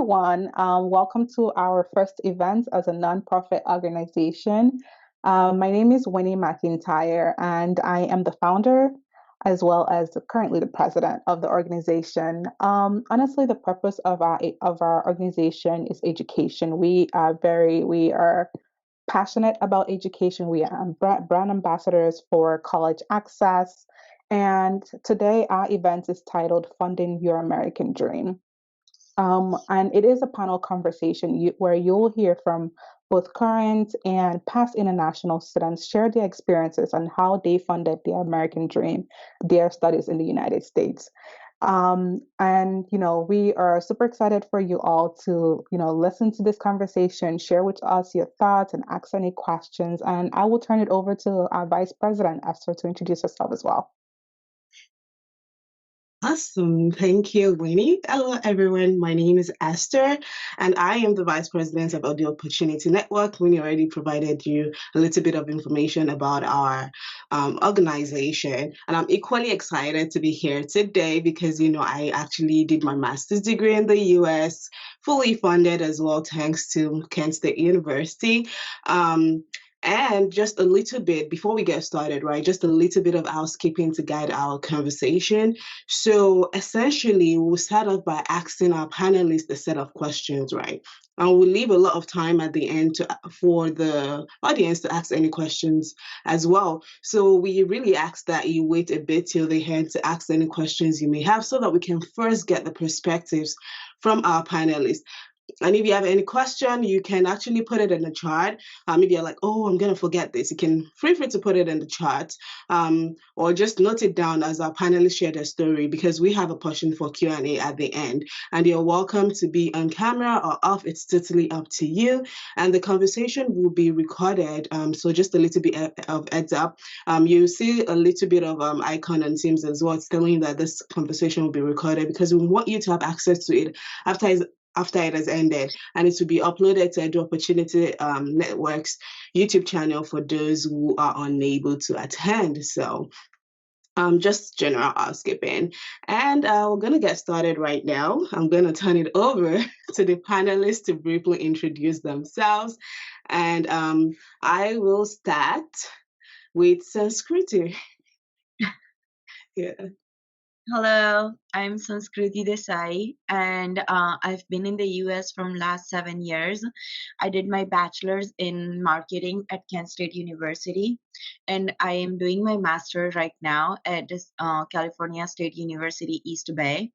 everyone. Welcome to our first event as a nonprofit organization. My name is Winnie McIntyre, and I am the founder as well as currently the president of the organization. Honestly, the purpose of our organization is education. We are passionate about education. We are brand ambassadors for college access. And today, our event is titled Funding Your American Dream. And it is a panel conversation where you'll hear from both current and past international students share their experiences on how they funded their American dream, their studies in the United States. And we are super excited for you all to, listen to this conversation, share with us your thoughts and ask any questions. And I will turn it over to our Vice President, Esther, to introduce herself as well. Awesome. Thank you, Winnie. Hello, everyone. My name is Esther, and I am the Vice President of the Opportunity Network. Winnie already provided you a little bit of information about our organization, and I'm equally excited to be here today because, I actually did my master's degree in the U.S., fully funded as well, thanks to Kent State University. And just a little bit before we get started, right? Just a little bit of housekeeping to guide our conversation. So essentially, we'll start off by asking our panelists a set of questions, right? And we'll leave a lot of time at the end for the audience to ask any questions as well. So we really ask that you wait a bit till the end to ask any questions you may have so that we can first get the perspectives from our panelists. And if you have any question, you can actually put it in the chat. If you're like, oh, I'm going to forget this, you can feel free to put it in the chat or just note it down as our panelists share their story because we have a portion for Q&A at the end. And you're welcome to be on camera or off. It's totally up to you. And the conversation will be recorded. So just a little bit of heads up. You see a little bit of icon on Teams as well. It's telling you that this conversation will be recorded because we want you to have access to it after it has ended, and it will be uploaded to Edu Opportunity Network's YouTube channel for those who are unable to attend. So just general housekeeping. And we're going to get started right now. I'm going to turn it over to the panelists to briefly introduce themselves. And I will start with Sanskriti. Yeah. Hello, I'm Sanskriti Desai, and I've been in the US from last 7 years. I did my bachelor's in marketing at Kent State University, and I am doing my master right now at California State University, East Bay.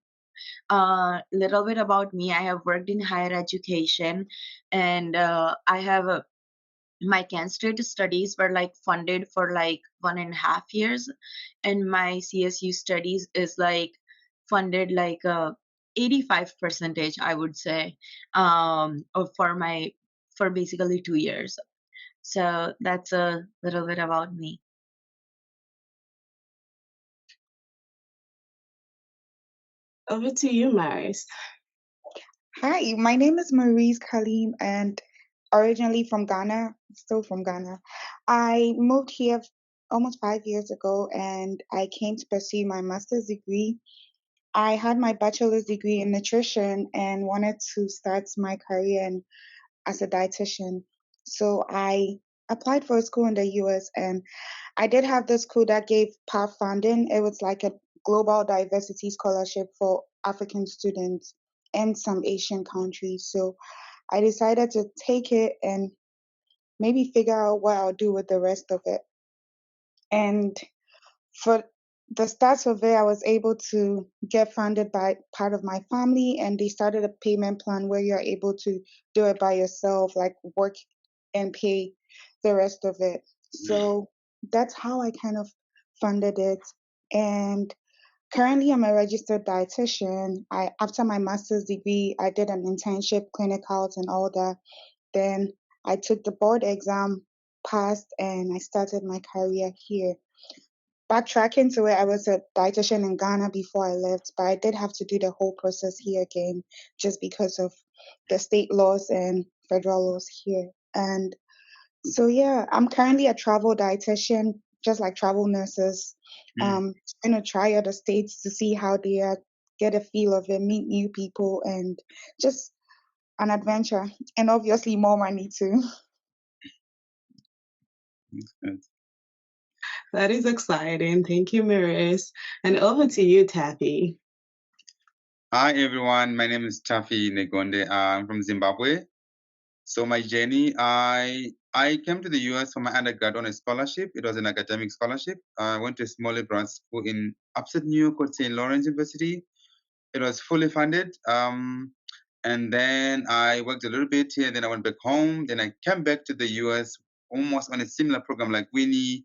Little bit about me: I have worked in higher education, and I have my Kent State studies were like funded for like 1.5 years, and my CSU studies is like funded like 85 percentage, I would say, for basically 2 years. So that's a little bit about me. Over to you, Maris. Hi, my name is Maurice Kalim and originally from Ghana, still from Ghana. I moved here almost 5 years ago and I came to pursue my master's degree. I had my bachelor's degree in nutrition and wanted to start my career as a dietitian. So I applied for a school in the US and I did have this school that gave part funding. It was like a global diversity scholarship for African students in some Asian countries. So I decided to take it and maybe figure out what I'll do with the rest of it. And for the start of it, I was able to get funded by part of my family, and they started a payment plan where you're able to do it by yourself, like work and pay the rest of it. So that's how I kind of funded it. And currently, I'm a registered dietitian. After my master's degree, I did an internship, clinicals, and all that. Then I took the board exam, passed, and I started my career here. Backtracking to it, I was a dietitian in Ghana before I left, but I did have to do the whole process here again just because of the state laws and federal laws here. And so, yeah, I'm currently a travel dietitian, just like travel nurses. Trying to try other states to see how they are, get a feel of it, meet new people, and just an adventure, and obviously more money too. Good. That is exciting. Thank you, Maris. And over to you, Taffy. Hi everyone, my name is Taffy Negonde. I'm from Zimbabwe. So my journey, I came to the US for my undergrad on a scholarship. It was an academic scholarship. I went to a small liberal school in upstate New York called St. Lawrence University. It was fully funded. And then I worked a little bit here. Then I went back home. Then I came back to the US almost on a similar program like Winnie.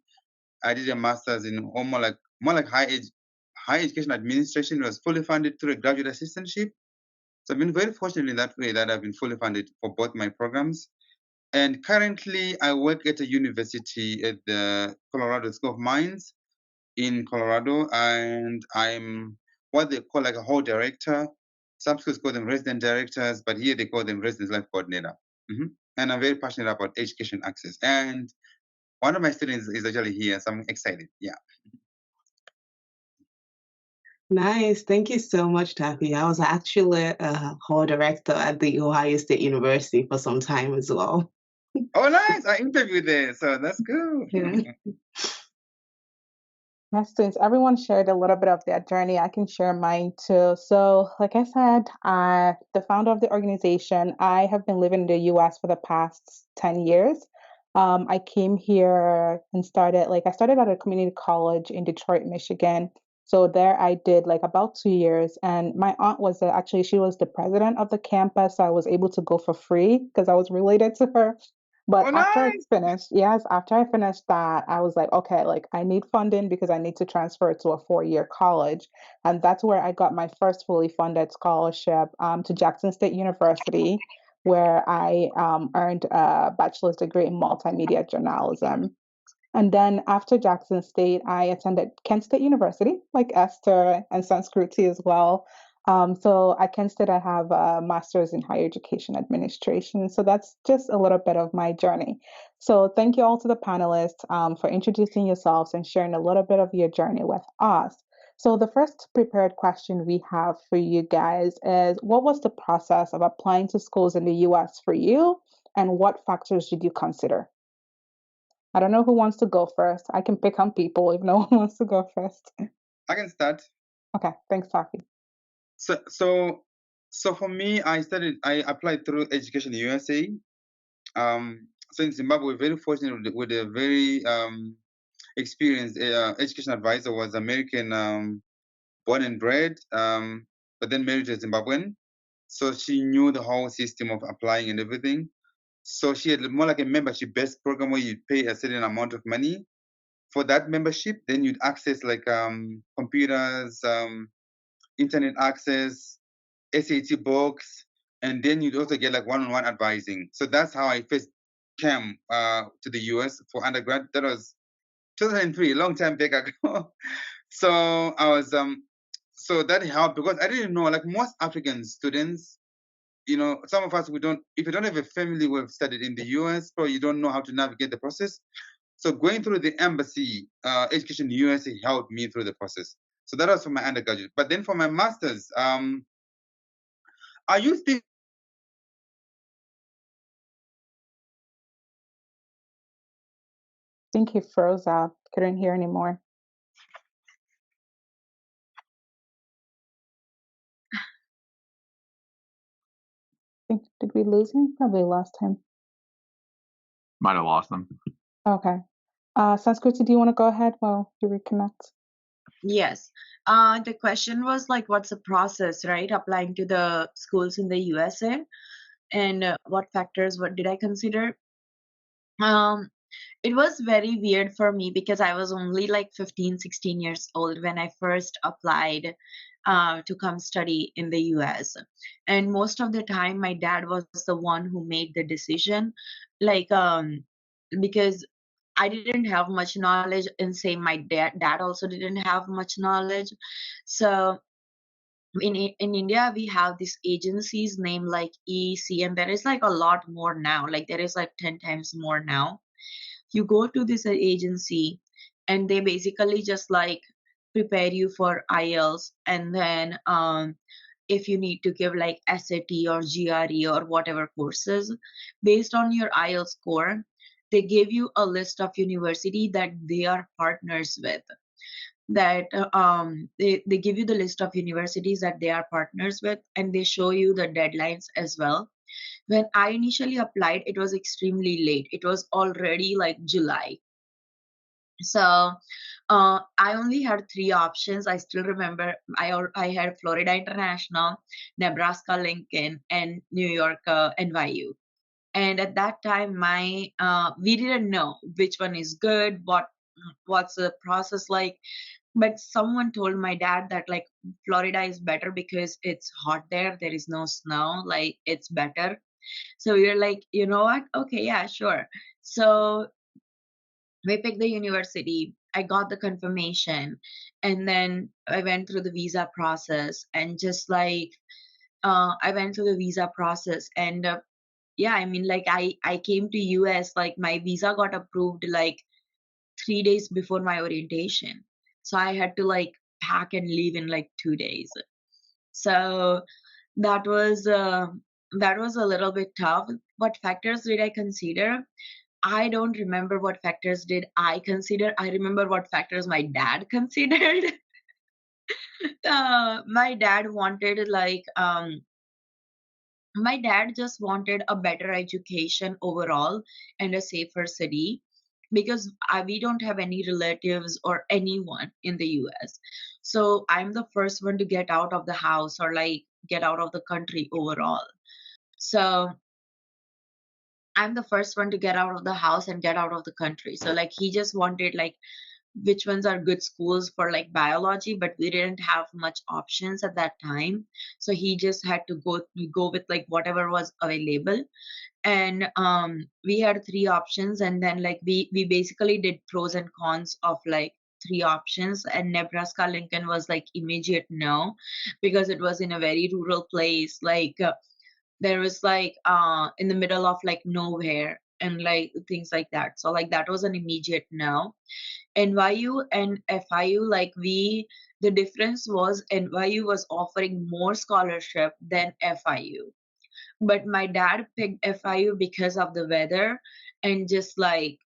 I did a master's in almost more like high education administration. It was fully funded through a graduate assistantship. So I've been very fortunate in that way that I've been fully funded for both my programs. And currently, I work at a university at the Colorado School of Mines in Colorado, and I'm what they call like a hall director. Some schools call them resident directors, but here they call them resident life coordinator. And I'm very passionate about education access. And one of my students is actually here, so I'm excited. Yeah. Nice. Thank you so much, Taffy. I was actually a hall director at the Ohio State University for some time as well. Oh, nice. I interviewed there, so that's good. Yeah. Yes, since everyone shared a little bit of their journey, I can share mine too. So, like I said, the founder of the organization, I have been living in the US for the past 10 years. I came here and I started at a community college in Detroit, Michigan. So there I did like about 2 years. And my aunt was actually, she was the president of the campus. So I was able to go for free because I was related to her. But Oh, after I nice. finished, yes, after I finished that, I was like, okay, like I need funding because I need to transfer to a 4-year college. And that's where I got my first fully funded scholarship to Jackson State University, where I earned a bachelor's degree in multimedia journalism. And then after Jackson State, I attended Kent State University, like Esther and Sanskriti as well. So at Kent State, I have a master's in higher education administration. So that's just a little bit of my journey. So thank you all to the panelists for introducing yourselves and sharing a little bit of your journey with us. So the first prepared question we have for you guys is, what was the process of applying to schools in the US for you, and what factors did you consider? I don't know who wants to go first. I can pick on people if no one wants to go first. I can start. Okay, thanks, Safi. So for me, I applied through Education USA. So in Zimbabwe, we're very fortunate with a very experienced education advisor, was American born and bred, but then married to a Zimbabwean. So she knew the whole system of applying and everything. So she had more like a membership-based program where you'd pay a certain amount of money for that membership. Then you'd access like computers, internet access, SAT books, and then you'd also get like one-on-one advising. So that's how I first came to the US for undergrad. That was 2003, a long time back ago. So I was so that helped because I didn't know, like most African students, some of us, if you don't have a family who have studied in the US, or you don't know how to navigate the process. So going through the embassy, Education USA helped me through the process. So that was for my undergraduate. But then for my master's, I used to I think he froze up. Couldn't hear anymore. Did we lose him? Probably lost him. Might have lost them. Okay. Sanskriti, do you want to go ahead while you reconnect? Yes. The question was like, what's the process, right? Applying to the schools in the USA, and what factors, what did I consider? It was very weird for me because I was only like 15, 16 years old when I first applied to come study in the US. And most of the time, my dad was the one who made the decision. Like, because I didn't have much knowledge, and same my dad also didn't have much knowledge. So in India we have these agencies named like EEC, and there is like a lot more now. Like there is like 10 times more now. You go to this agency, and they basically just like prepare you for IELTS, and then if you need to give like SAT or GRE or whatever courses, based on your IELTS score, they give you a list of university that they are partners with. They give you the list of universities that they are partners with, and they show you the deadlines as well. When I initially applied, it was extremely late. It was already like July. So I only had three options. I still remember I had Florida International, Nebraska Lincoln, and New York NYU. And at that time, my we didn't know which one is good, what's the process like. But someone told my dad that like Florida is better because it's hot there. There is no snow. Like it's better. So we were like, you know what? Okay, yeah, sure. So we picked the university. I got the confirmation, and then I went through the visa process. And just like I went through the visa process, and yeah, I mean, like I came to US. Like my visa got approved like 3 days before my orientation, so I had to like pack and leave in like 2 days. So that was uh, that was a little bit tough. What factors did I consider? I don't remember what factors did I consider. I remember what factors my dad considered. My dad wanted like my dad just wanted a better education overall and a safer city because we don't have any relatives or anyone in the US. So I'm the first one to get out of the house or like get out of the country overall. So I'm the first one to get out of the house and get out of the country. So like he just wanted like which ones are good schools for like biology, but we didn't have much options at that time. So he just had to go with like whatever was available. And we had three options, and then like we basically did pros and cons of like three options. And Nebraska Lincoln was like immediate no, because it was in a very rural place. Like there was like in the middle of like nowhere and like things like that. So like that was an immediate no. NYU and FIU, like the difference was NYU was offering more scholarship than FIU. But my dad picked FIU because of the weather and just like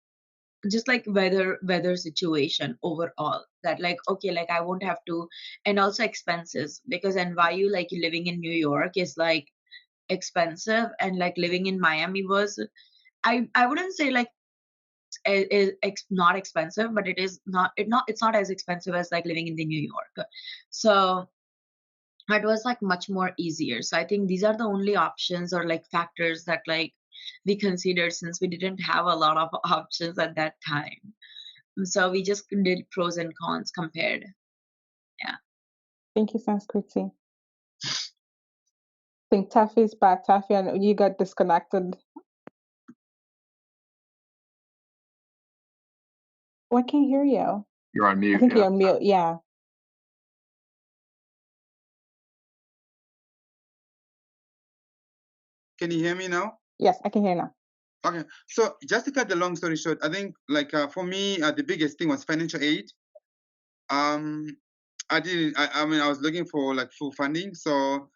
weather situation overall. That like okay, like I won't have to, and also expenses, because NYU, like living in New York is like expensive, and like living in Miami was, I wouldn't say like not expensive, but it's not as expensive as like living in the New York. So it was like much more easier. So I think these are the only options or like factors that like we considered, since we didn't have a lot of options at that time. So we just did pros and cons compared. Yeah. Thank you, Sanskriti. I think Taffy's back. Taffy, I know you got disconnected. Oh, I can't hear you. You're on I mute. think Yeah. you're on mute. Yeah. Can you hear me now? Yes, I can hear now. Okay, so just to cut the long story short, I think like for me, the biggest thing was financial aid. Um, I didn't. I mean, I was looking for like full funding, so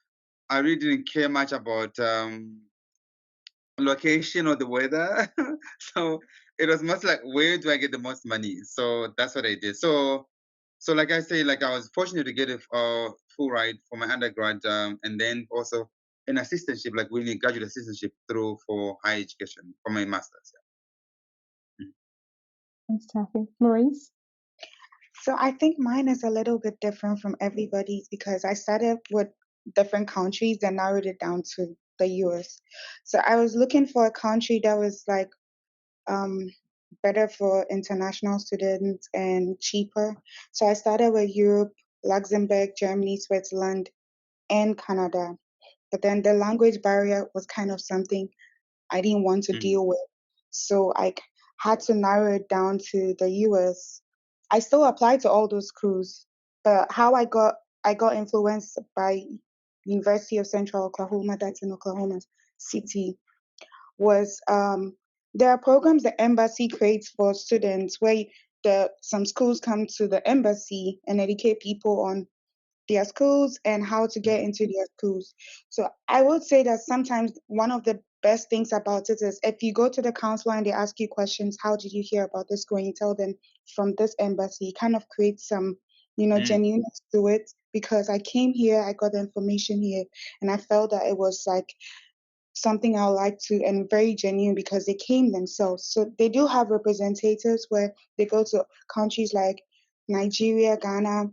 I really didn't care much about location or the weather. So it was much like, where do I get the most money? So that's what I did. So like I say, like I was fortunate to get a full ride for my undergrad, and then also an assistantship, like really graduate assistantship through for higher education for my master's. Thanks, Taffy. Maurice? So I think mine is a little bit different from everybody's because I started with different countries and narrowed it down to the US. So I was looking for a country that was like um, better for international students and cheaper. So I started with Europe, Luxembourg, Germany, Switzerland, and Canada. But then the language barrier was kind of something I didn't want to deal with. So I had to narrow it down to the US. I still applied to all those schools, but how I got influenced by University of Central Oklahoma, that's in Oklahoma City, was there are programs the embassy creates for students where some schools come to the embassy and educate people on their schools and how to get into their schools. So I would say that sometimes one of the best things about it is if you go to the counselor and they ask you questions, how did you hear about this school? And you tell them from this embassy, it kind of creates some, genuineness to it, because I came here, I got the information here, and I felt that it was like something I would like to, and very genuine because they came themselves. So they do have representatives where they go to countries like Nigeria, Ghana,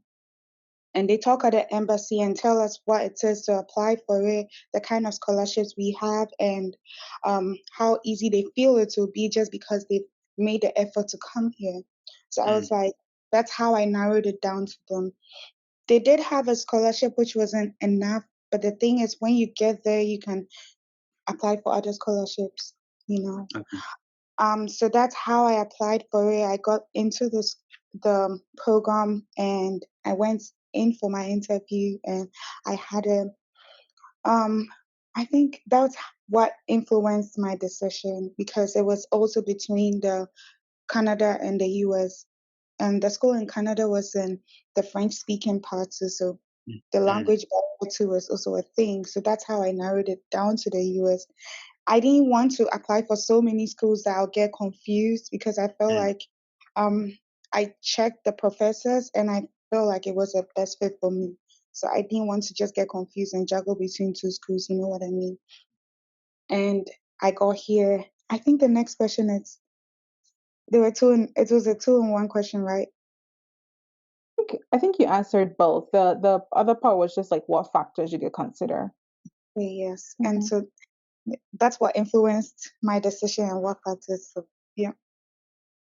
and they talk at the embassy and tell us what it is to apply for it, the kind of scholarships we have, and how easy they feel it will be just because they've made the effort to come here. So I was like, that's how I narrowed it down to them. They did have a scholarship which wasn't enough, but the thing is, when you get there, you can apply for other scholarships, you know. So that's how I applied for it. I got into the program and I went in for my interview and I had a I think that's what influenced my decision, because it was also between the Canada and the US. And the school in Canada was in the French speaking part too, so the language barrier too was also a thing. So that's how I narrowed it down to the US. I didn't want to apply for so many schools that I'll get confused, because I felt like I checked the professors and I felt like it was a best fit for me. So I didn't want to just get confused and juggle between two schools, you know what I mean? And I got here. I think the next question is it was a two-in-one question, right? I think you answered both. The other part was just like what factors you could consider. Yes. And so that's what influenced my decision and what factors. So yeah.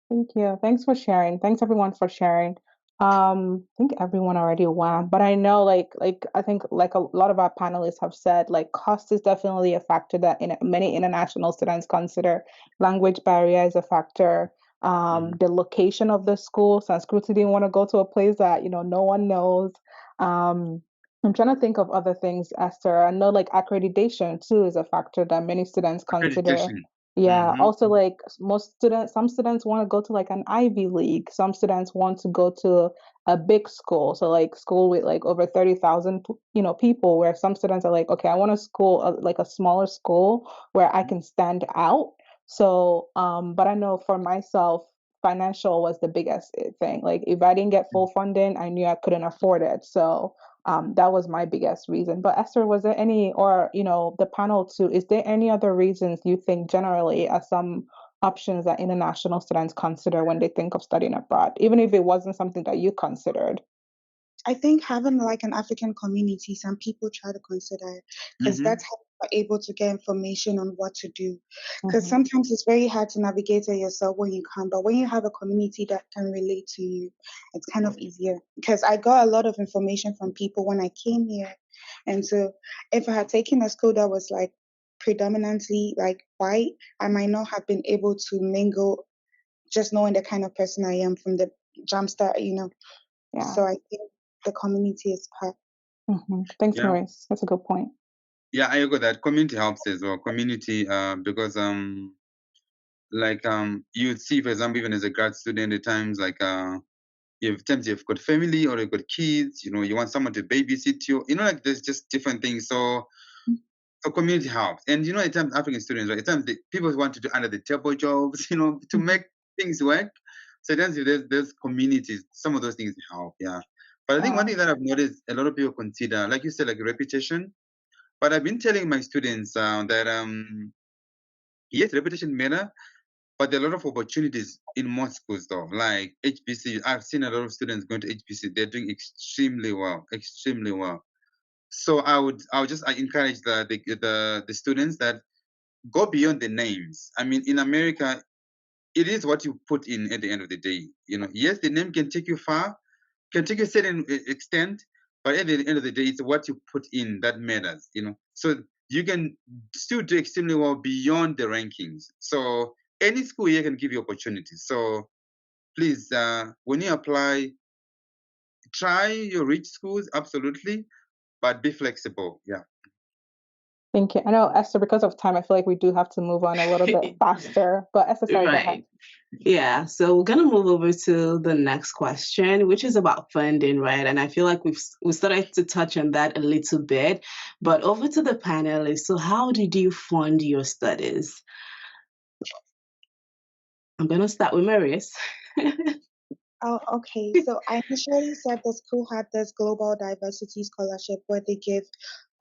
Thank you. Thanks for sharing. Thanks everyone for sharing. I think everyone already went, but I know I think like a lot of our panelists have said, like cost is definitely a factor that many international students consider. Language barrier is a factor. The location of the school. Sanskriti didn't want to go to a place that, no one knows. I'm trying to think of other things, Esther. I know like accreditation too is a factor that many students consider. Accreditation. Yeah, also like some students want to go to like an Ivy League. Some students want to go to a big school. So like school with like over 30,000, people, where some students are like, okay, I want a school, like a smaller school where I can stand out. So, but I know for myself, financial was the biggest thing. Like if I didn't get full funding, I knew I couldn't afford it. So that was my biggest reason. But Esther, was there any, or the panel too, is there any other reasons you think generally are some options that international students consider when they think of studying abroad, even if it wasn't something that you considered? I think having like an African community, some people try to consider it, because that's how you're able to get information on what to do. Because sometimes it's very hard to navigate it yourself when you come, but when you have a community that can relate to you, it's kind of easier. Because I got a lot of information from people when I came here. And so if I had taken a school that was like predominantly like white, I might not have been able to mingle, just knowing the kind of person I am from the jumpstart. Yeah. So I think the community is part. Thanks, Maurice. That's a good point. Yeah, I agree that community helps as well. Community, because you'd see, for example, even as a grad student, at times you've got family or you've got kids, you want someone to babysit you, like there's just different things. So community helps. And at times African students, right, at times people want to do under the table jobs, to make things work. So then there's communities, some of those things help, yeah. But I think one thing that I've noticed a lot of people consider, like you said, like reputation. But I've been telling my students that yes, reputation matter, but there are a lot of opportunities in most schools though. Like HBC, I've seen a lot of students going to HBC. They're doing extremely well, extremely well. So I would just encourage the students that go beyond the names. I mean, in America, it is what you put in at the end of the day. Yes, the name can take you far, can take you a certain extent, but at the end of the day, it's what you put in that matters. So you can still do extremely well beyond the rankings. So any school here can give you opportunities. So please, when you apply, try your rich schools, absolutely, but be flexible. Yeah. Thank you. I know, Esther, because of time, I feel like we do have to move on a little bit faster. But Esther, sorry, go ahead. Right. Yeah, so we're gonna move over to the next question, which is about funding, right? And I feel like we started to touch on that a little bit, but over to the panelists. So, how did you fund your studies? I'm gonna start with Marius. Oh, okay. So I initially said the school had this global diversity scholarship where they give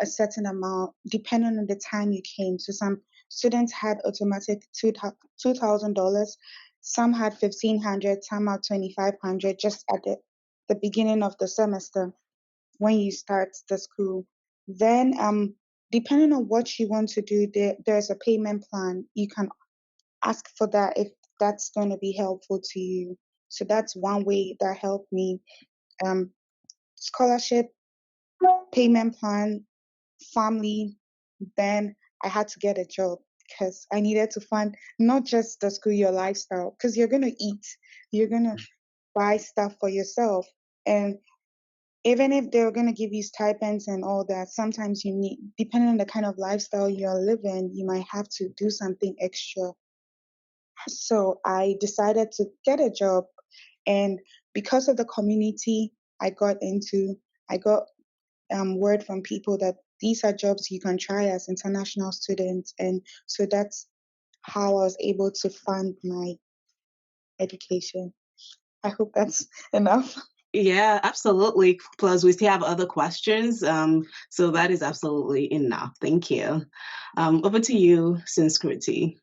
a certain amount depending on the time you came. So some students had automatic $2,000, some had 1,500, some had 2,500 just at the beginning of the semester when you start the school. Then depending on what you want to do, there's a payment plan. You can ask for that if that's going to be helpful to you. So that's one way that helped me. Scholarship, payment plan, family. Then I had to get a job because I needed to fund not just the school, your lifestyle, because you're going to eat, you're going to buy stuff for yourself. And even if they're going to give you stipends and all that, sometimes you need, depending on the kind of lifestyle you're living, you might have to do something extra. So I decided to get a job. And because of the community I got into, I got word from people that these are jobs you can try as international students. And so that's how I was able to fund my education. I hope that's enough. Yeah, absolutely. Plus, we still have other questions. So that is absolutely enough. Thank you. Over to you, Sanskriti.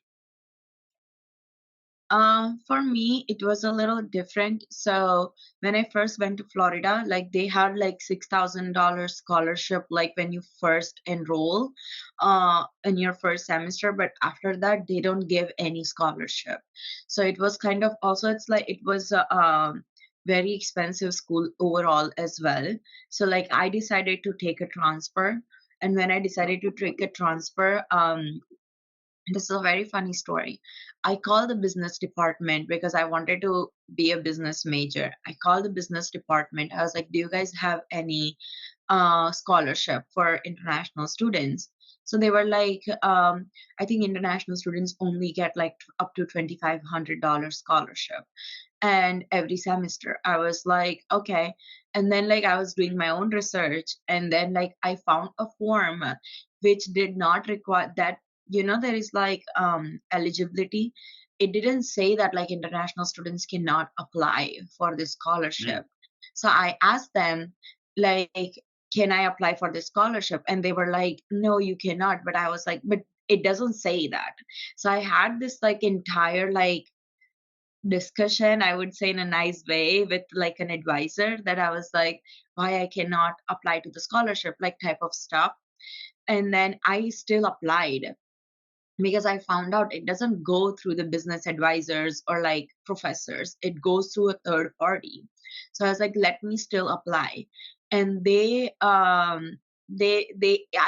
For me, it was a little different. So when I first went to Florida, like they had like $6,000 scholarship, like when you first enroll, in your first semester. But after that, they don't give any scholarship. So it was kind of also, it's like it was a very expensive school overall as well. So like I decided to take a transfer, and when I decided to take a transfer, this is a very funny story. I called the business department because I wanted to be a business major. I called the business department. I was like, "Do you guys have any scholarship for international students?" So they were like, "I think international students only get like up to $2,500 scholarship, and every semester." I was like, "Okay." And then like I was doing my own research, and then like I found a form which did not require that, there is like eligibility. It didn't say that like international students cannot apply for this scholarship. So I asked them, like, can I apply for this scholarship? And they were like, no, you cannot. But I was like, but it doesn't say that. So I had this like entire like discussion, I would say, in a nice way with like an advisor, that I was like, why I cannot apply to the scholarship, like type of stuff. And then I still applied because I found out it doesn't go through the business advisors or like professors. It goes through a third party. So I was like, let me still apply. And I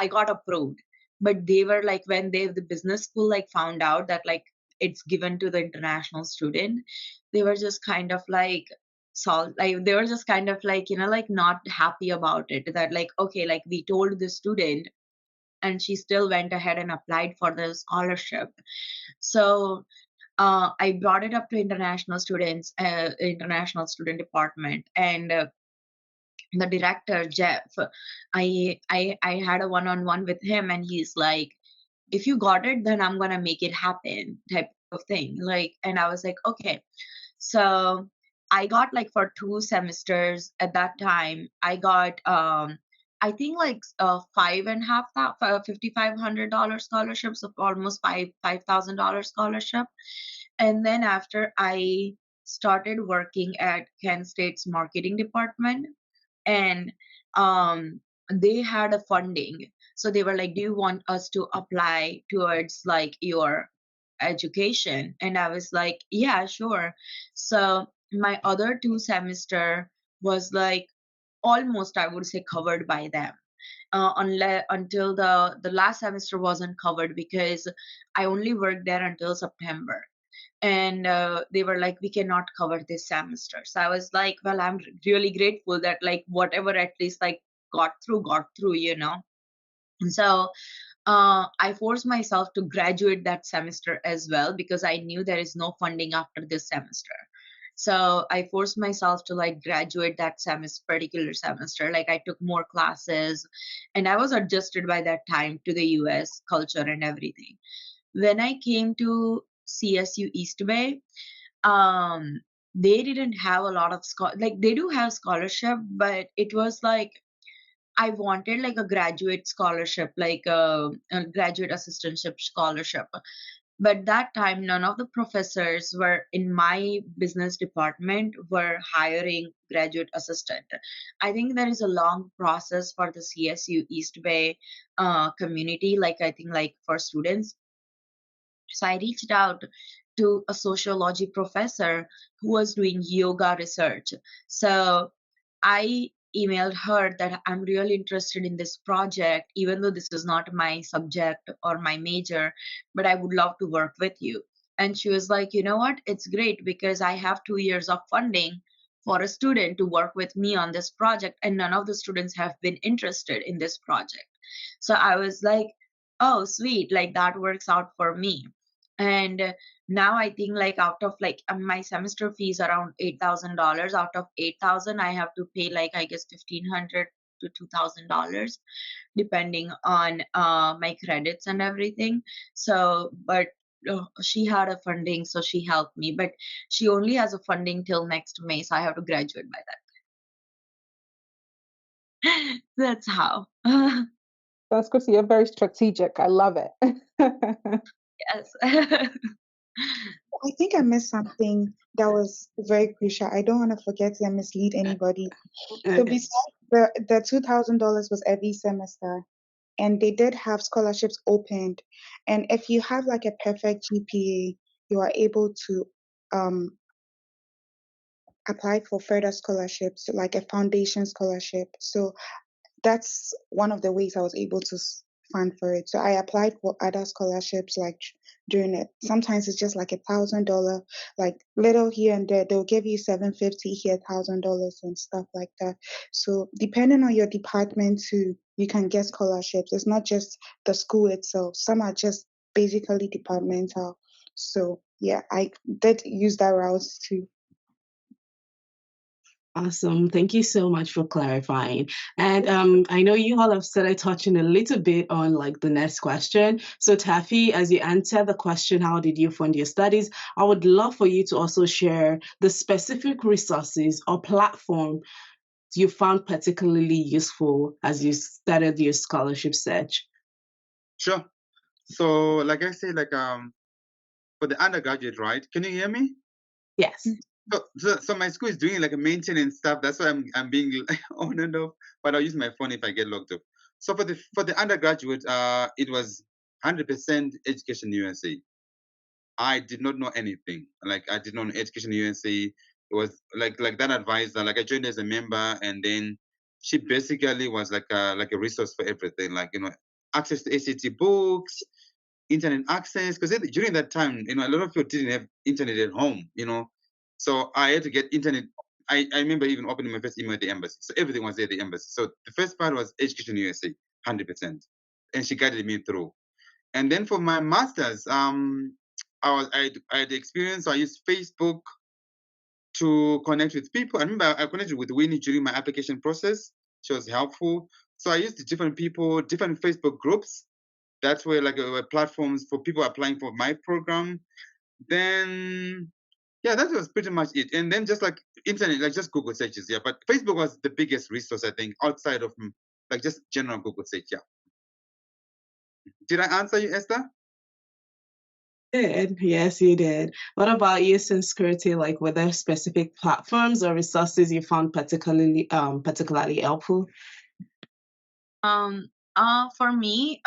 got approved. But they were like, when the business school like found out that like it's given to the international student, they were just kind of like like they were just kind of like, like not happy about it. That like, okay, like we told the student, and she still went ahead and applied for the scholarship. So I brought it up to international student department, and the director Jeff. I had a one-on-one with him, and he's like, if you got it, then I'm gonna make it happen, type of thing. Like, and I was like, okay. So I got like for 2 semesters at that time, I got I think like $5,500 scholarships, of almost $5,000 scholarship. And then after I started working at Kent State's marketing department, and they had a funding. So they were like, do you want us to apply towards like your education? And I was like, yeah, sure. So my other 2 semester was like almost, I would say, covered by them. Until the last semester wasn't covered because I only worked there until September. And they were like, we cannot cover this semester. So I was like, well, I'm really grateful that like whatever at least like got through. And so I forced myself to graduate that semester as well because I knew there is no funding after this semester. So I forced myself to like graduate that semester, particular semester. Like I took more classes, and I was adjusted by that time to the US culture and everything. When I came to CSU East Bay, um, they didn't have a lot of like they do have scholarship, but it was like I wanted like a graduate scholarship, like a graduate assistantship scholarship. But that time, none of the professors were in my business department were hiring graduate assistant. I think there is a long process for the CSU East Bay community, like I think like for students. So I reached out to a sociology professor who was doing yoga research. So I emailed her that I'm really interested in this project, even though this is not my subject or my major, but I would love to work with you. And she was like, you know what? It's great because I have 2 years of funding for a student to work with me on this project, and none of the students have been interested in this project. So I was like, oh, sweet, like that works out for me. And now I think like out of like my semester fees around $8,000. Out of 8,000, I have to pay like I guess 1,500 to $2,000 depending on my credits and everything. So, but she had a funding, so she helped me. But she only has a funding till next May, so I have to graduate by that. That's how. That's good. So you're very strategic. I love it. Yes. I think I missed something that was very crucial. I don't want to forget and mislead anybody. So Okay. besides the $2,000 was every semester, and they did have scholarships opened. And if you have like a perfect GPA, you are able to um, apply for further scholarships, like a foundation scholarship. So that's one of the ways I was able to fund for it. So I applied for other scholarships like during it. Sometimes it's just like $1,000, like little here and there. They'll give you $750 here, $1,000 and stuff like that. So depending on your department too, you can get scholarships. It's not just the school itself. Some are just basically departmental. So yeah, I did use that route too. Awesome. Thank you so much for clarifying. And I know you all have started touching a little bit on like the next question. So Taffy, as you answer the question, how did you fund your studies? I would love for you to also share the specific resources or platform you found particularly useful as you started your scholarship search. Sure. So, like I said, like for the undergraduate, right? Can you hear me? Yes. So my school is doing like a maintenance stuff. That's why I'm being on and off. But I'll use my phone if I get locked up. So for the undergraduate, it was 100% Education USA. I did not know anything. Like I did not know Education USA. It was like that advisor. Like I joined as a member, and then she basically was like a resource for everything. Like access to ACT books, internet access. Because during that time, a lot of people didn't have internet at home. So I had to get internet. I remember even opening my first email at the embassy. So everything was there at the embassy. So the first part was Education USA, 100%, and she guided me through. And then for my masters, I had experience. So I used Facebook to connect with people. I remember I connected with Winnie during my application process. She was helpful. So I used different people, different Facebook groups. That's where like were platforms for people applying for my program. Then yeah, that was pretty much it. And then just like internet, like just Google searches. Yeah, but Facebook was the biggest resource I think outside of like just general Google search. Yeah. Did I answer you, Esther? Did. Yes, you did. What about you, Sanskriti? Like, were there specific platforms or resources you found particularly helpful? For me,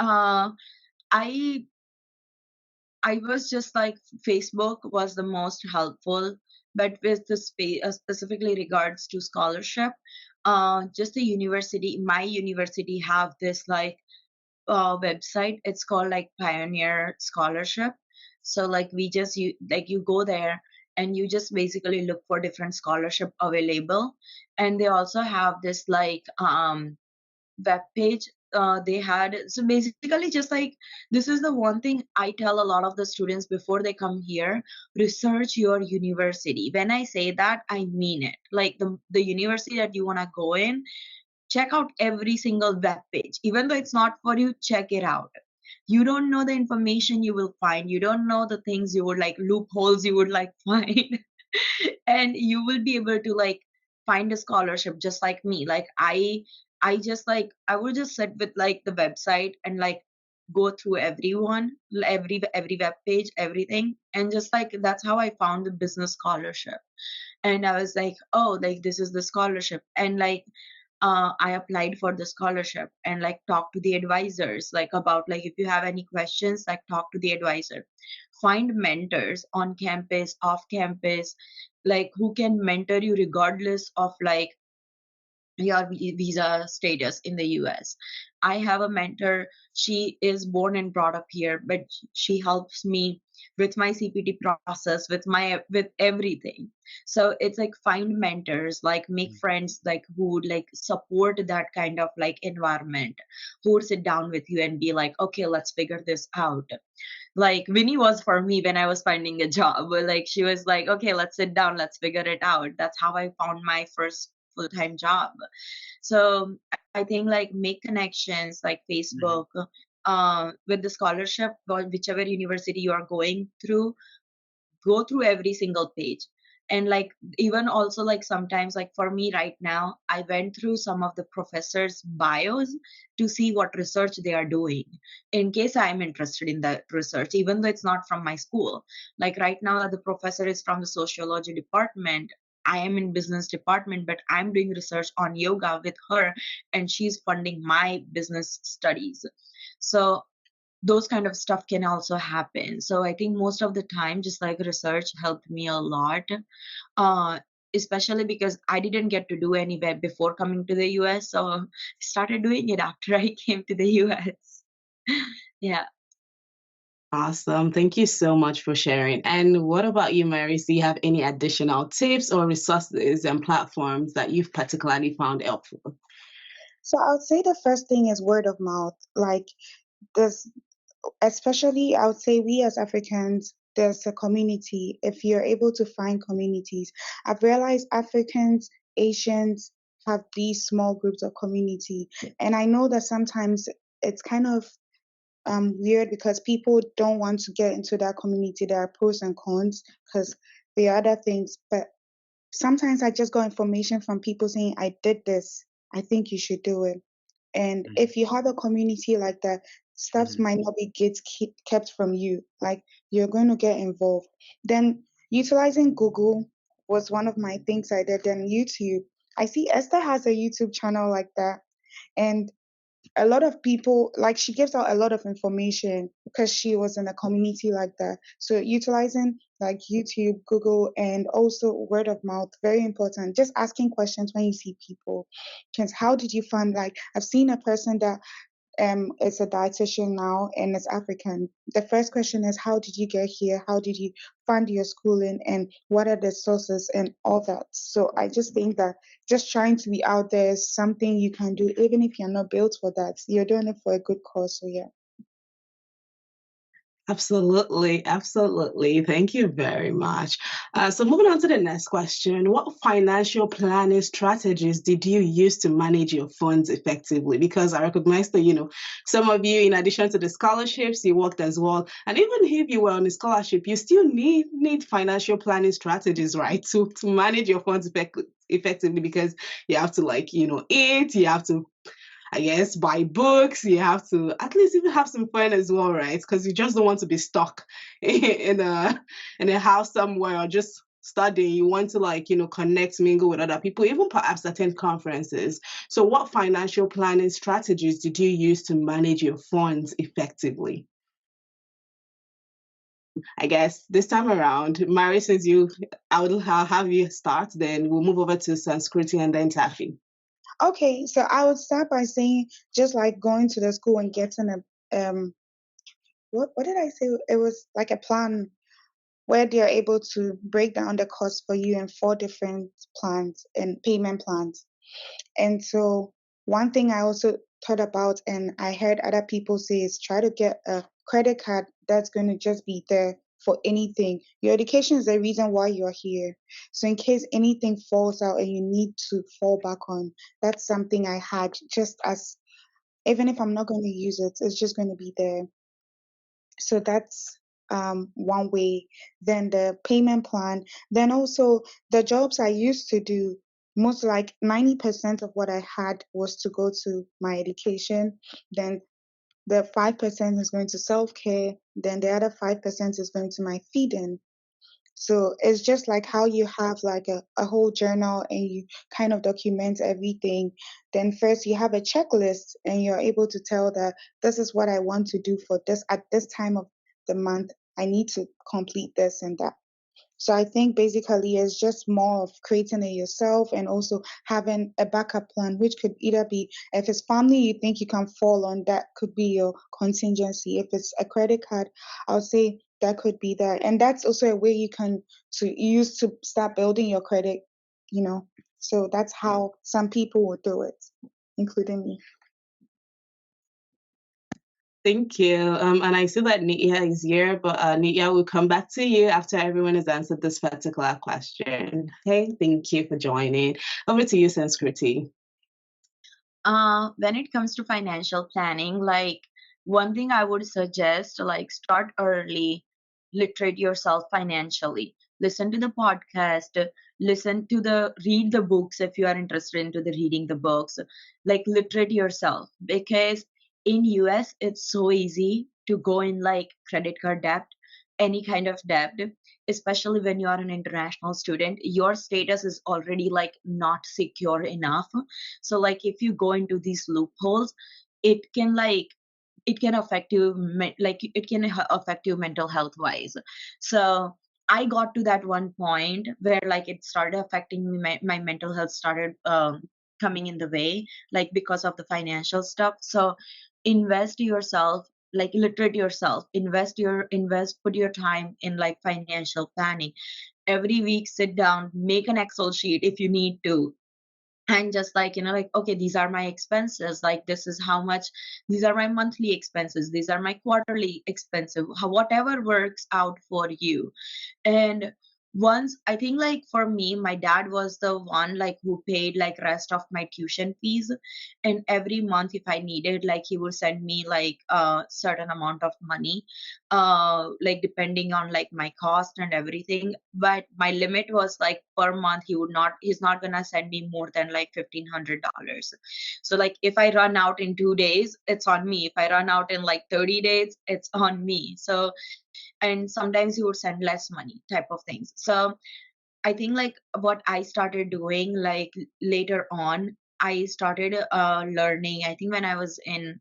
I was just like Facebook was the most helpful, but with the specifically regards to scholarship, just the university, my university have this like website. It's called like Pioneer Scholarship. So like you go there and you just basically look for different scholarship available, and they also have this like web page they had, so basically just like, this is the one thing I tell a lot of the students before they come here: research your university. When I say that, I mean it. Like the university that you want to go in, check out every single web page. Even though it's not for you, check it out. You don't know the information you will find, you don't know the things you would like, loopholes you would like find. And you will be able to like find a scholarship just like me. Like I just like, I would just sit with like the website and like go through every web page, everything, and just like, that's how I found the business scholarship. And I was like, oh, like this is the scholarship. And like, I applied for the scholarship and like talk to the advisors, like about like, if you have any questions, like talk to the advisor. Find mentors on campus, off campus, like who can mentor you regardless of like your visa status in the US. I have a mentor. She is born and brought up here, but she helps me with my CPT process, with everything. So it's like, find mentors, like make friends, like who would like support that kind of like environment, who would sit down with you and be like, okay, let's figure this out. Like Winnie was for me when I was finding a job. Like she was like, okay, let's sit down, let's figure it out. That's how I found my first full-time job. So I think like make connections like Facebook, with the scholarship, or whichever university you are going through, go through every single page. And like, even also like, sometimes like for me right now, I went through some of the professors bios to see what research they are doing, in case I'm interested in that research, even though it's not from my school. Like right now, the professor is from the sociology department, I am in business department, but I'm doing research on yoga with her, and she's funding my business studies. So those kind of stuff can also happen. So I think most of the time, just like research helped me a lot, uh, especially because I didn't get to do any web before coming to the US. So I started doing it after I came to the US. Yeah. Awesome. Thank you so much for sharing. And what about you, Mary? Do you have any additional tips or resources and platforms that you've particularly found helpful? So I would say the first thing is word of mouth. Like there's, especially I would say we as Africans, there's a community. If you're able to find communities, I've realized Africans, Asians have these small groups of community. And I know that sometimes it's kind of weird because people don't want to get into that community. There are pros and cons because there are other things. But sometimes I just got information from people saying, I did this. I think you should do it. And if you have a community like that, stuff might not be kept from you. Like you're going to get involved. Then utilizing Google was one of my things I did. Then YouTube. I see Esther has a YouTube channel like that. And a lot of people, like she gives out a lot of information because she was in a community like that. So utilizing like YouTube, Google, and also word of mouth, very important. Just asking questions when you see people. Because how did you find, like I've seen a person that is a dietitian now and is African. The first question is, how did you get here? How did you fund your schooling? And what are the sources and all that? So I just think that just trying to be out there is something you can do, even if you're not built for that. You're doing it for a good cause. So yeah. Absolutely, absolutely. Thank you very much. So moving on to the next question, what financial planning strategies did you use to manage your funds effectively? Because I recognize that, some of you, in addition to the scholarships, you worked as well. And even if you were on a scholarship, you still need financial planning strategies, right? To manage your funds effectively, because you have to eat, you have to buy books. You have to at least even have some fun as well, right? Because you just don't want to be stuck in a house somewhere or just studying. You want to connect, mingle with other people, even perhaps attend conferences. So what financial planning strategies did you use to manage your funds effectively? I guess this time around, Mary, since I'll have you start, then we'll move over to Sanskriti and then Taffy. Okay, so I would start by saying just like going to the school and getting a what did I say? It was like a plan where they're able to break down the cost for you in 4 different plans and payment plans. And so one thing I also thought about and I heard other people say is try to get a credit card that's going to just be there for anything. Your education is the reason why you're here. So in case anything falls out and you need to fall back on, that's something I had just as, even if I'm not going to use it, it's just going to be there. So that's one way. Then the payment plan. Then also the jobs I used to do, most like 90% of what I had was to go to my education. Then the 5% is going to self care. Then the other 5% is going to my feeding. So it's just like how you have like a whole journal and you kind of document everything. Then first you have a checklist and you're able to tell that this is what I want to do for this at this time of the month. I need to complete this and that. So I think basically it's just more of creating it yourself and also having a backup plan, which could either be if it's family you think you can fall on, that could be your contingency. If it's a credit card, I would say that could be that. And that's also a way you can to use to start building your credit, you know. So that's how some people would do it, including me. Thank you. And I see that Nitya is here, but Nitya will come back to you after everyone has answered this particular question. Okay, thank you for joining. Over to you, Sanskriti. When it comes to financial planning, like one thing I would suggest, like start early, literate yourself financially. Listen to the podcast, read the books if you are interested into the reading the books. Like literate yourself because in US it's so easy to go in like credit card debt, any kind of debt, especially when you are an international student. Your status is already like not secure enough, so like if you go into these loopholes, it can like it can affect you affect you mental health wise. So I got to that one point where like it started affecting me, my mental health started coming in the way, like because of the financial stuff. So invest yourself, like literate yourself, put your time in like financial planning. Every week sit down, make an Excel sheet if you need to, and just like like okay, these are my expenses, like this is how much, these are my monthly expenses, these are my quarterly expenses, whatever works out for you. And once, I think like for me, my dad was the one like who paid like rest of my tuition fees, and every month if I needed, like he would send me like a certain amount of money, like depending on like my cost and everything. But my limit was like per month he's not gonna send me more than like $1,500. So like if I run out in 2 days, it's on me. If I run out in like 30 days, it's on me. So, and sometimes he would send less money type of things. So I think like what I started doing like later on, I started learning, I think when I was in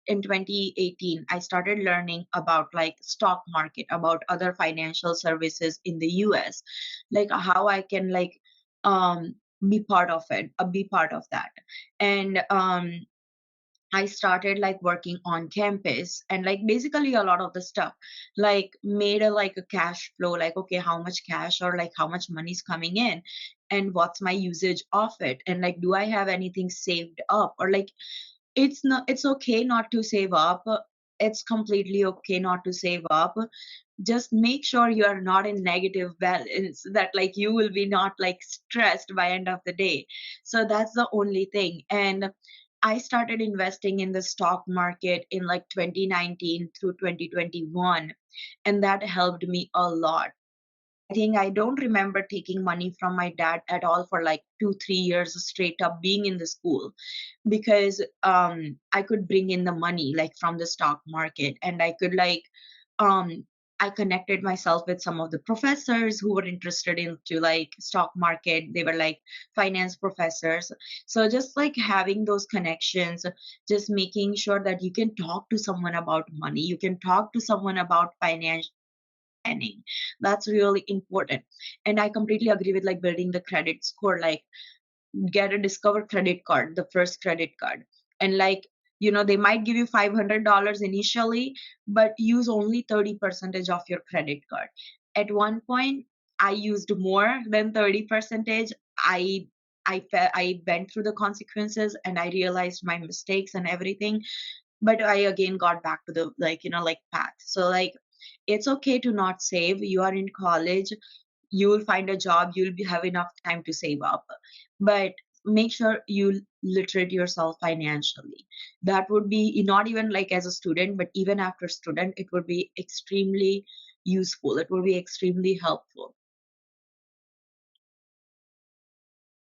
2018, I started learning about like stock market, about other financial services in the US, like how I can like be part of it, be part of that. And I started like working on campus, and like basically a lot of the stuff like made a like a cash flow, like okay, how much cash or like how much money is coming in and what's my usage of it, and like do I have anything saved up, or like it's okay not to save up, it's completely okay not to save up. Just make sure you are not in negative balance, that like you will be not like stressed by end of the day. So that's the only thing. And I started investing in the stock market in like 2019 through 2021, and that helped me a lot. I think I don't remember taking money from my dad at all for like 2 3 years straight up being in the school, because I could bring in the money like from the stock market, and I could like um I connected myself with some of the professors who were interested into like stock market. They were like finance professors. So just like having those connections, just making sure that you can talk to someone about money, you can talk to someone about financial planning. That's really important. And I completely agree with like building the credit score, like get a Discover credit card, the first credit card. And like, they might give you $500 initially, but use only 30% of your credit card. At one point, I used more than 30%. I I went through the consequences and I realized my mistakes and everything, but I again got back to the path. So like it's okay to not save. You are in college, you will find a job, have enough time to save up, but make sure you literate yourself financially. That would be not even like as a student, but even after student, it would be extremely useful. It would be extremely helpful.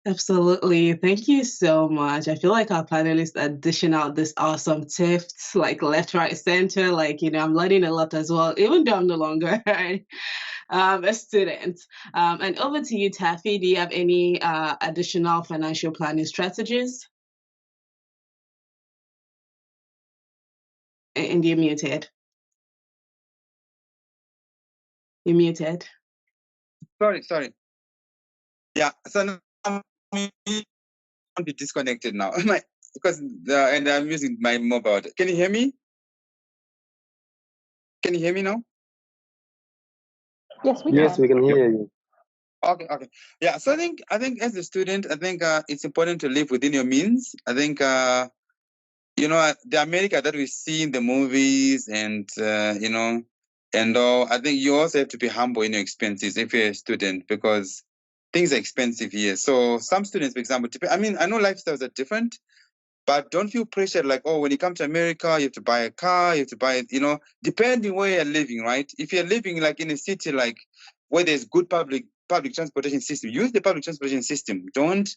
Absolutely. Thank you so much. I feel like our panelists are dishing out this awesome tips, like left, right, center. Like, I'm learning a lot as well, even though I'm no longer a student. And over to you, Taffy. Do you have any additional financial planning strategies? And you're muted. You're muted. Sorry. Yeah. So now I'm be disconnected now. Because and I'm using my mobile. Can you hear me? Can you hear me now? Yes, we Yes, can. we can hear you. Okay. Yeah. So I think as a student, I think it's important to live within your means. I think the America that we see in the movies and and all. I think you also have to be humble in your expenses if you're a student, because things are expensive here. So some students, for example, I know lifestyles are different, but don't feel pressured like, oh, when you come to America, you have to buy a car, you have to buy, depending where you're living, right? If you're living like in a city like where there's good public transportation system, use the public transportation system. Don't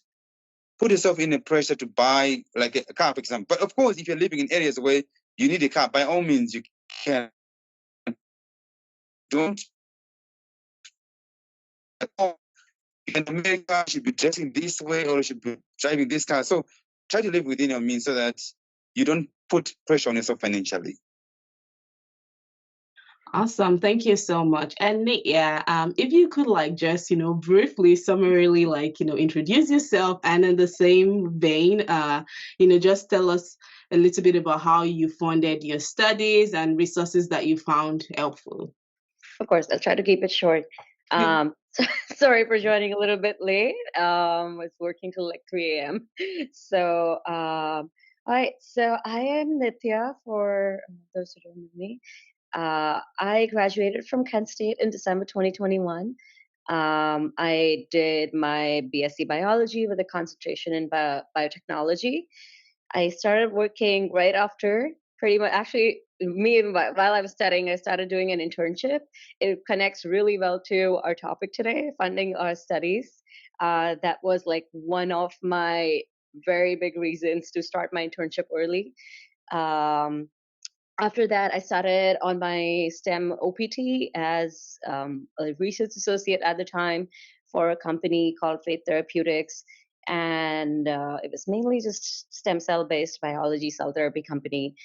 put yourself in a pressure to buy like a car, for example. But of course, if you're living in areas where you need a car, by all means, you can. Don't, oh, in America, you should be dressing this way or you should be driving this car. So try to live within your means so that you don't put pressure on yourself financially. Awesome. Thank you so much. And Nick, if you could just, briefly, summarily, introduce yourself, and in the same vein, just tell us a little bit about how you funded your studies and resources that you found helpful. Of course, I'll try to keep it short. Sorry for joining a little bit late. I was working till like 3 a.m. So, all right. So I am Nitya, for those who don't know me. I graduated from Kent State in December 2021. I did my BSc Biology with a concentration in biotechnology. I started working right after, pretty much. Actually, while I was studying, I started doing an internship. It connects really well to our topic today, funding our studies. That was like one of my very big reasons to start my internship early. After that, I started on my STEM OPT as a research associate at the time for a company called Fate Therapeutics. And it was mainly just stem cell based biology cell therapy company.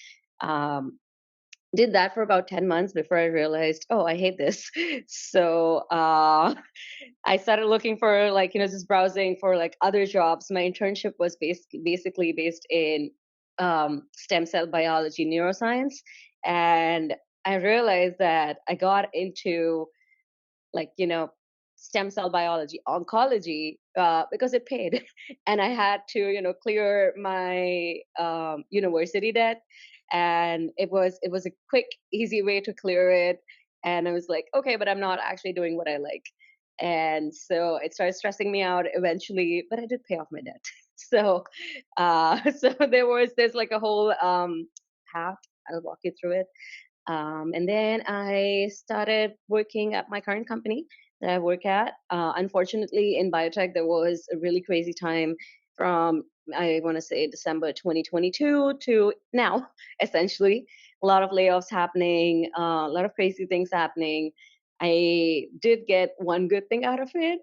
Did that for about 10 months before I realized, oh, I hate this. So I started looking for just browsing for other jobs. My internship was basically based in stem cell biology, neuroscience. And I realized that I got into stem cell biology, oncology, because it paid. And I had to, clear my university debt. And it was a quick, easy way to clear it. And I was like, okay, but I'm not actually doing what I like. And so it started stressing me out eventually, but I did pay off my debt. So, so there's like a whole path. I'll walk you through it. And then I started working at my current company that I work at. Unfortunately, in biotech, there was a really crazy time from, I want to say, December 2022 to now, essentially. A lot of layoffs happening, a lot of crazy things happening. I did get one good thing out of it.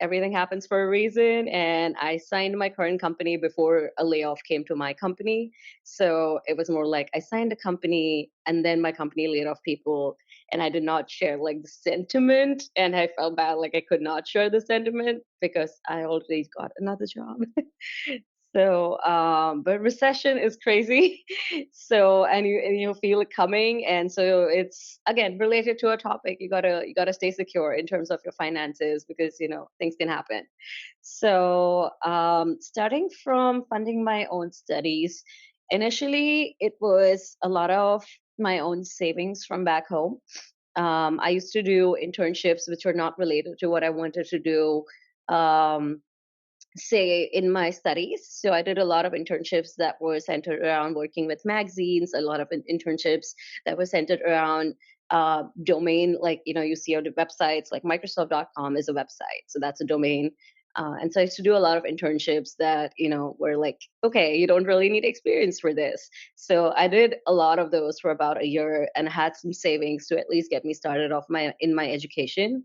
Everything happens for a reason. And I signed my current company before a layoff came to my company. So it was more like I signed a company and then my company laid off people, and I did not share the sentiment, and I felt bad I could not share the sentiment because I already got another job. So, but recession is crazy. So, and you feel it coming, and so it's again related to a topic. You gotta stay secure in terms of your finances because things can happen. So, starting from funding my own studies, initially it was a lot of my own savings from back home. I used to do internships which were not related to what I wanted to do. Um, say in my studies. So I did a lot of internships that were centered around working with magazines, a lot of internships that were centered around domain, like, you see on the websites, like Microsoft.com is a website. So that's a domain. And so I used to do a lot of internships that, were like, okay, you don't really need experience for this. So I did a lot of those for about a year and had some savings to at least get me started off in my education.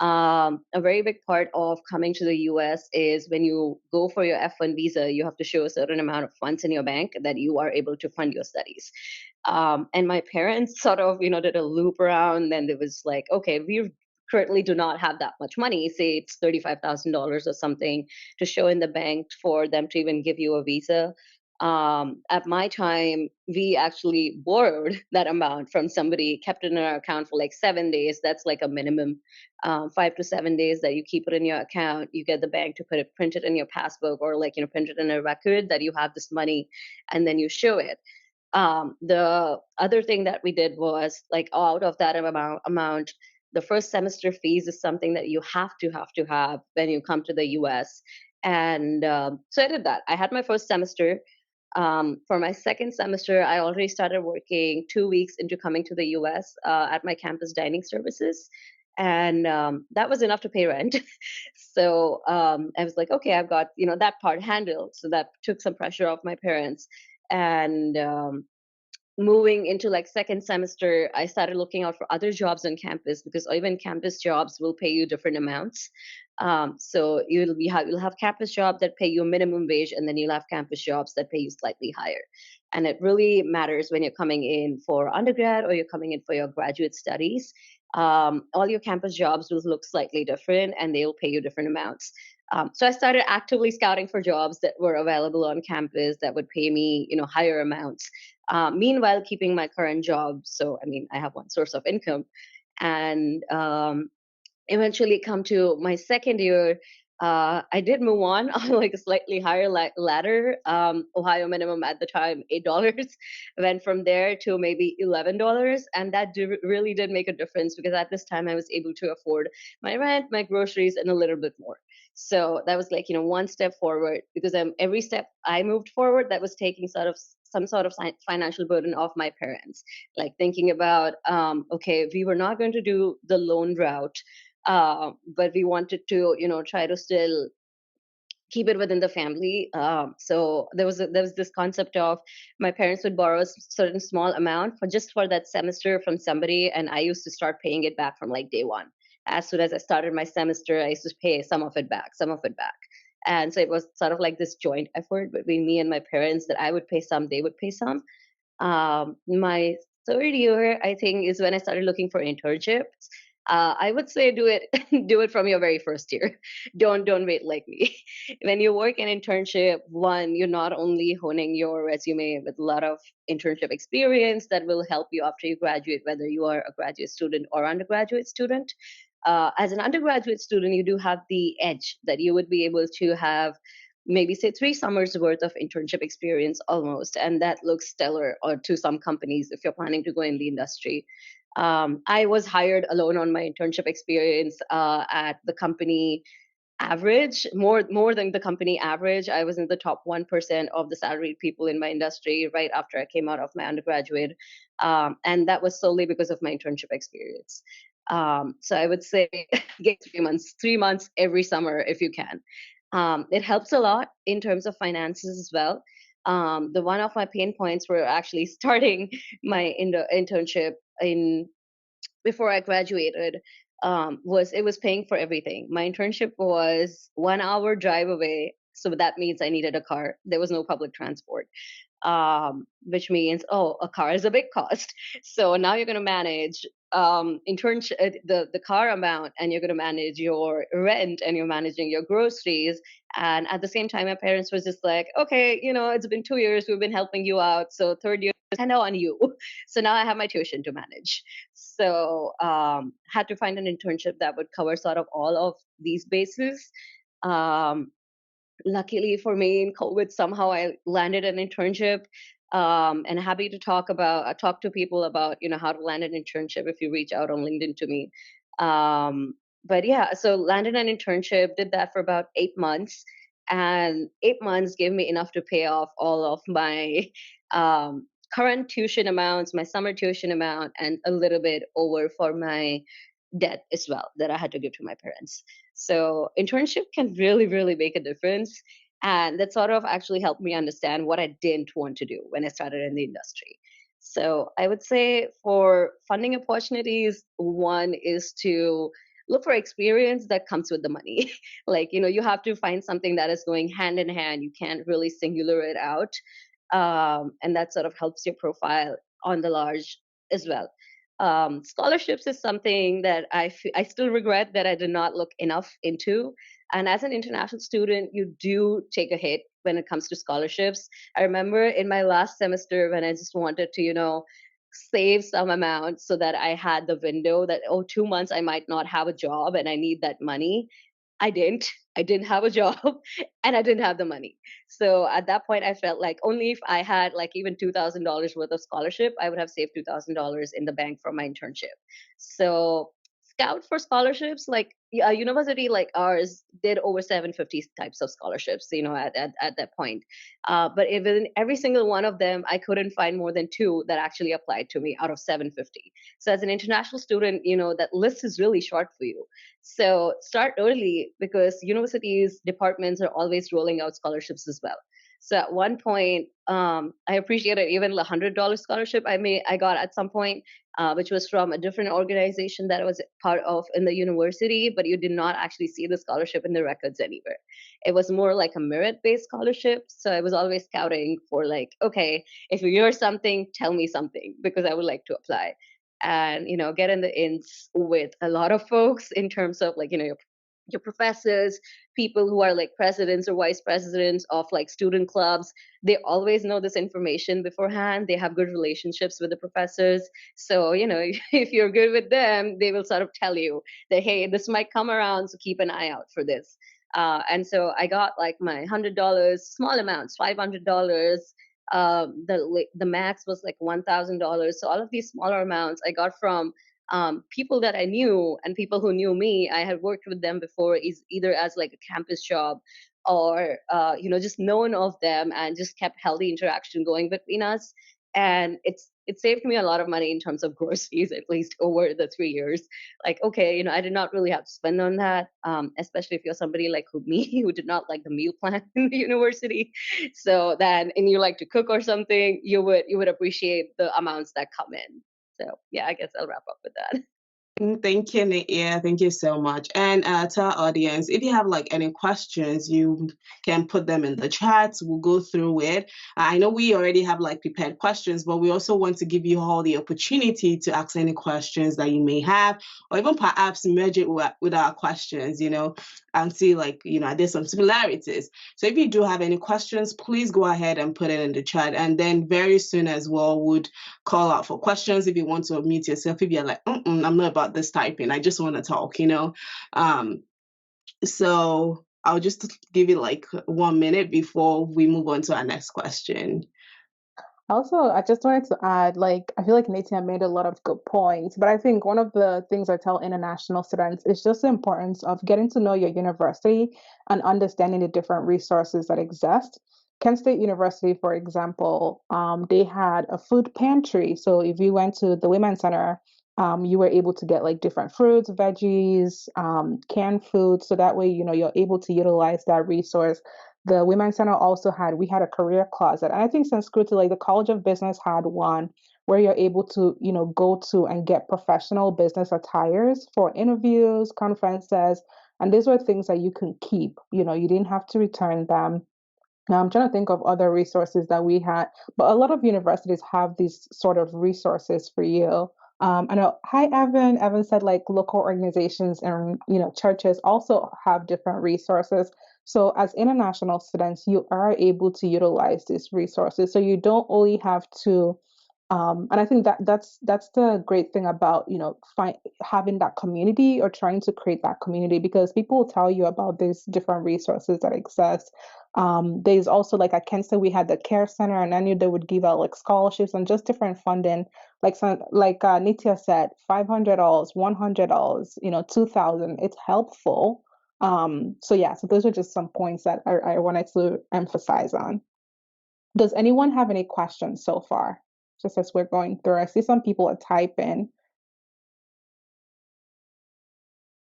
A very big part of coming to the US is when you go for your F1 visa, you have to show a certain amount of funds in your bank that you are able to fund your studies. And my parents sort of, did a loop around, and it was like, okay, we currently do not have that much money. Say it's $35,000 or something to show in the bank for them to even give you a visa. At my time, we actually borrowed that amount from somebody, kept it in our account for like 7 days. That's like a minimum, 5 to 7 days that you keep it in your account. You get the bank to print it in your passbook, or like, print it in a record that you have this money, and then you show it. The other thing that we did was like out of that amount, the first semester fees is something that you have when you come to the US. And so I did that. I had my first semester. For my second semester, I already started working 2 weeks into coming to the US at my campus dining services. And that was enough to pay rent. So I was like, okay, I've got, that part handled. So that took some pressure off my parents. And moving into like second semester, I started looking out for other jobs on campus because even campus jobs will pay you different amounts. So you'll have campus jobs that pay you minimum wage, and then you'll have campus jobs that pay you slightly higher. And it really matters when you're coming in for undergrad or you're coming in for your graduate studies. All your campus jobs will look slightly different, and they'll pay you different amounts. So I started actively scouting for jobs that were available on campus that would pay me, higher amounts. Meanwhile, keeping my current job. So, I mean, I have one source of income. And eventually come to my second year, I did move on on like a slightly higher ladder. Ohio minimum at the time, $8. Went from there to maybe $11, and that really did make a difference because at this time I was able to afford my rent, my groceries, and a little bit more. So that was like one step forward because every step I moved forward, that was taking some sort of financial burden off my parents. Like thinking about, okay, we were not going to do the loan route, but we wanted to try to still keep it within the family. So there was this concept of my parents would borrow a certain small amount for that semester from somebody, and I used to start paying it back from like day one. As soon as I started my semester, I used to pay some of it back, and so it was sort of like this joint effort between me and my parents that I would pay some, they would pay some. My third year, I think, is when I started looking for internships. I would say do it do it from your very first year. Don't wait like me. When you work an internship, one, you're not only honing your resume with a lot of internship experience that will help you after you graduate, whether you are a graduate student or undergraduate student. As an undergraduate student, you do have the edge that you would be able to have maybe say 3 summers worth of internship experience almost, and that looks stellar or to some companies if you're planning to go in the industry. I was hired alone on my internship experience at the company average, more than the company average. I was in the top 1% of the salaried people in my industry right after I came out of my undergraduate, and that was solely because of my internship experience. So I would say get 3 months, 3 months every summer if you can. It helps a lot in terms of finances as well. The one of my pain points were actually starting my internship in before I graduated. Was it was paying for everything. My internship was 1 hour drive away, so that means I needed a car. There was no public transport, which means, oh, a car is a big cost. So now you're going to manage internship, the car amount, and you're going to manage your rent, and you're managing your groceries. And at the same time, my parents was just like, okay, it's been 2 years, we've been helping you out, so third year is kind of on you. So now I have my tuition to manage. So had to find an internship that would cover sort of all of these bases. Um, Luckily for me, in COVID, somehow I landed an internship. And happy to talk to people about how to land an internship if you reach out on LinkedIn to me. But yeah, so landed an internship, did that for about 8 months, and 8 months gave me enough to pay off all of my current tuition amounts, my summer tuition amount, and a little bit over for my debt as well that I had to give to my parents. So internship can really, really make a difference. And that sort of actually helped me understand what I didn't want to do when I started in the industry. So I would say for funding opportunities, one is to look for experience that comes with the money. Like, you have to find something that is going hand in hand. You can't really singular it out. And that sort of helps your profile on the large as well. Scholarships is something that I still regret that I did not look enough into. And as an international student, you do take a hit when it comes to scholarships. I remember in my last semester when I just wanted to, save some amount so that I had the window that, 2 months I might not have a job and I need that money. I didn't. I didn't have a job and I didn't have the money. So at that point, I felt like only if I had like even $2,000 worth of scholarship, I would have saved $2,000 in the bank from my internship. So scout for scholarships, like a university like ours did over 750 types of scholarships, at that point. But even every single one of them, I couldn't find more than two that actually applied to me out of 750. So as an international student, that list is really short for you. So start early because universities, departments are always rolling out scholarships as well. So at one point, I appreciated even the $100 scholarship I got at some point, which was from a different organization that I was part of in the university, but you did not actually see the scholarship in the records anywhere. It was more like a merit-based scholarship. So I was always scouting for like, okay, if you hear something, tell me something because I would like to apply. And get in the ins with a lot of folks in terms of like your professors, people who are like presidents or vice presidents of like student clubs. They always know this information beforehand. They have good relationships with the professors. So if you're good with them, they will sort of tell you that, hey, this might come around, so keep an eye out for this. And so I got like my $100, small amounts, $500. The max was like $1,000. So all of these smaller amounts I got from people that I knew and people who knew me. I had worked with them before, is either as like a campus job or just known of them and just kept healthy interaction going between us. And it saved me a lot of money in terms of groceries, at least over the 3 years. Like, okay, I did not really have to spend on that, especially if you're somebody like me who did not like the meal plan in the university. So then, and you like to cook or something, you would appreciate the amounts that come in. So yeah, I guess I'll wrap up with that. Thank you, Naia. Thank you so much. And to our audience, if you have like any questions, you can put them in the chat. We'll go through it. I know we already have like prepared questions, but we also want to give you all the opportunity to ask any questions that you may have, or even perhaps merge it with our questions, and see like, there's some similarities. So if you do have any questions, please go ahead and put it in the chat. And then very soon as well, would call out for questions if you want to unmute yourself. If you're like, I'm not about this typing, I just want to talk, so I'll just give it like 1 minute before we move on to our next question. Also, I just wanted to add, like, I feel like Nathan made a lot of good points, but I think one of the things I tell international students is just the importance of getting to know your university and understanding the different resources that exist. Kent State University, for example, they had a food pantry. So if you went to the Women's Center, you were able to get like different fruits, veggies, canned food. So that way, you're able to utilize that resource. The Women's Center also we had a career closet. And I think since Scrutiny, like the College of Business had one where you're able to, go to and get professional business attires for interviews, conferences. And these were things that you can keep, you didn't have to return them. Now, I'm trying to think of other resources that we had, but a lot of universities have these sort of resources for you. I know. Hi, Evan. Evan said like local organizations and churches also have different resources. So as international students, you are able to utilize these resources. So you don't only have to, and I think that that's the great thing about having that community or trying to create that community, because people will tell you about these different resources that exist. There's also, like at Kent State, we had the care center, and I knew they would give out like scholarships and just different funding. Like Nitya said, $500, $100, 2,000. It's helpful. So yeah, so those are just some points that I wanted to emphasize on. Does anyone have any questions so far? Just as we're going through, I see some people are typing.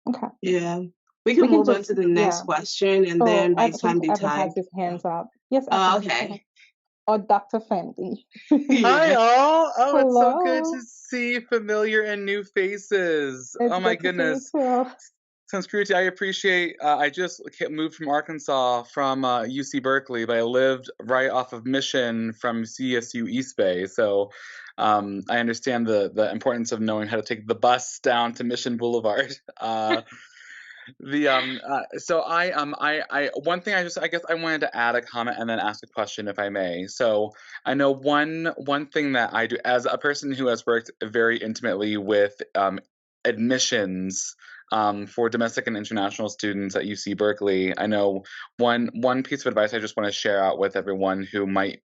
Okay. Yeah. We can We can move on just, to the next yeah. question, and Oh, then by I the think time they Evan type. has his hands up. Yes, Oh, Evan, you go ahead. okay. Or Dr. Fendi. Hi, Yeah. all. Oh, it's so good Hello. to see familiar and new faces. It's Oh my good to see you goodness. too. Sanskriti, I appreciate. I just moved from Arkansas from UC Berkeley, but I lived right off of Mission from CSU East Bay. So I understand the importance of knowing how to take the bus down to Mission Boulevard. So I one thing I guess I wanted to add a comment and then ask a question if I may. So I know one thing that I do as a person who has worked very intimately with admissions for domestic and international students at UC Berkeley. I know one piece of advice I just want to share out with everyone who might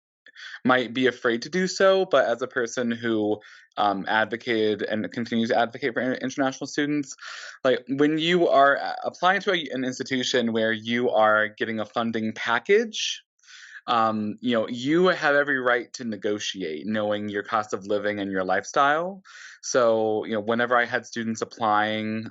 be afraid to do so, but as a person who advocated and continues to advocate for international students, like when you are applying to an institution where you are getting a funding package, you have every right to negotiate, knowing your cost of living and your lifestyle. So, whenever I had students applying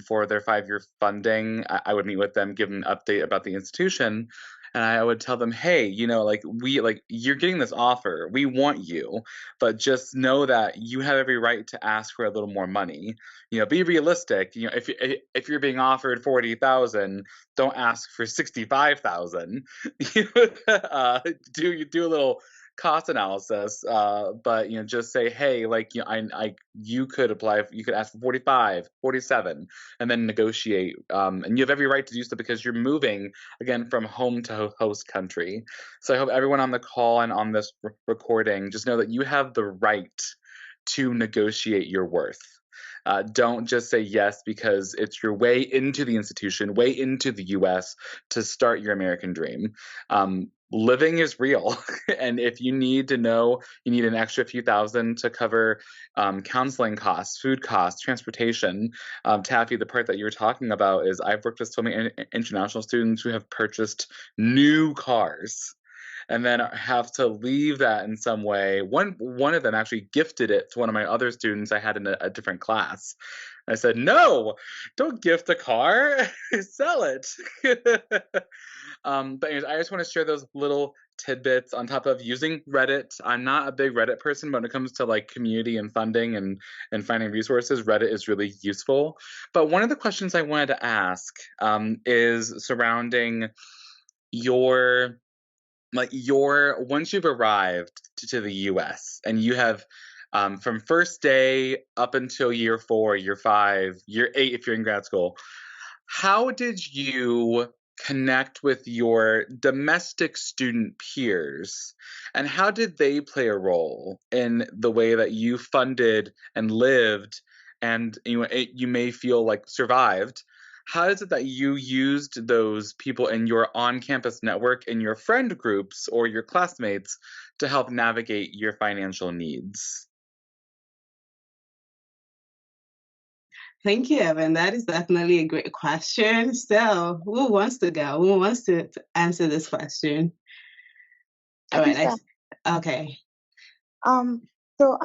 for their 5-year funding, I would meet with them, give them an update about the institution, and I would tell them, hey, you're getting this offer. We want you, but just know that you have every right to ask for a little more money. Be realistic. If you're being offered 40,000, don't ask for 65,000. Do a little cost analysis, but just say, hey, like you could ask for 45, 47, and then negotiate. And you have every right to do so because you're moving again from home to host country. So I hope everyone on the call and on this recording just know that you have the right to negotiate your worth. Don't just say yes because it's your way into the institution, way into the US to start your American dream. Living is real. And if you need to know you need an extra few thousand to cover counseling costs, food costs, transportation, Taffy, the part that you're talking about is I've worked with so many international students who have purchased new cars and then have to leave that in some way. One of them actually gifted it to one of my other students I had in a different class. I said, no, don't gift a car, sell it. But anyways, I just want to share those little tidbits on top of using Reddit. I'm not a big Reddit person, but when it comes to like community and funding and finding resources, Reddit is really useful. But one of the questions I wanted to ask is surrounding your once you've arrived to the US and you have from first day up until year 4, year 5, year 8 if you're in grad school, how did you connect with your domestic student peers and how did they play a role in the way that you funded and lived and you may feel like survived? How is it that you used those people in your on-campus network in your friend groups or your classmates to help navigate your financial needs? Thank you, Evan. That is definitely a great question. So, who wants to go? Who wants to answer this question? I All can right. start. Okay. So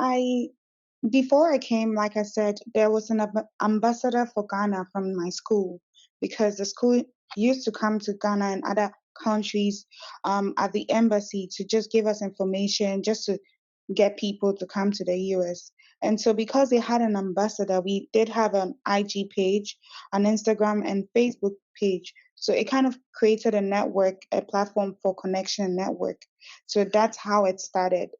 before I came, like I said, there was an ambassador for Ghana from my school because the school used to come to Ghana and other countries at the embassy to just give us information, just to get people to come to the US. And so because they had an ambassador, we did have an IG page, an Instagram and Facebook page. So it kind of created a network, a platform for connection network. So that's how it started.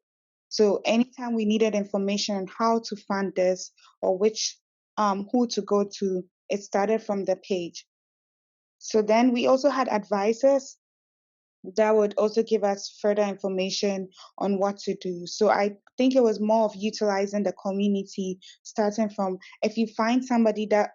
So anytime we needed information on how to fund this or which who to go to, it started from the page. So then we also had advisors that would also give us further information on what to do. So I think it was more of utilizing the community, starting from if you find somebody that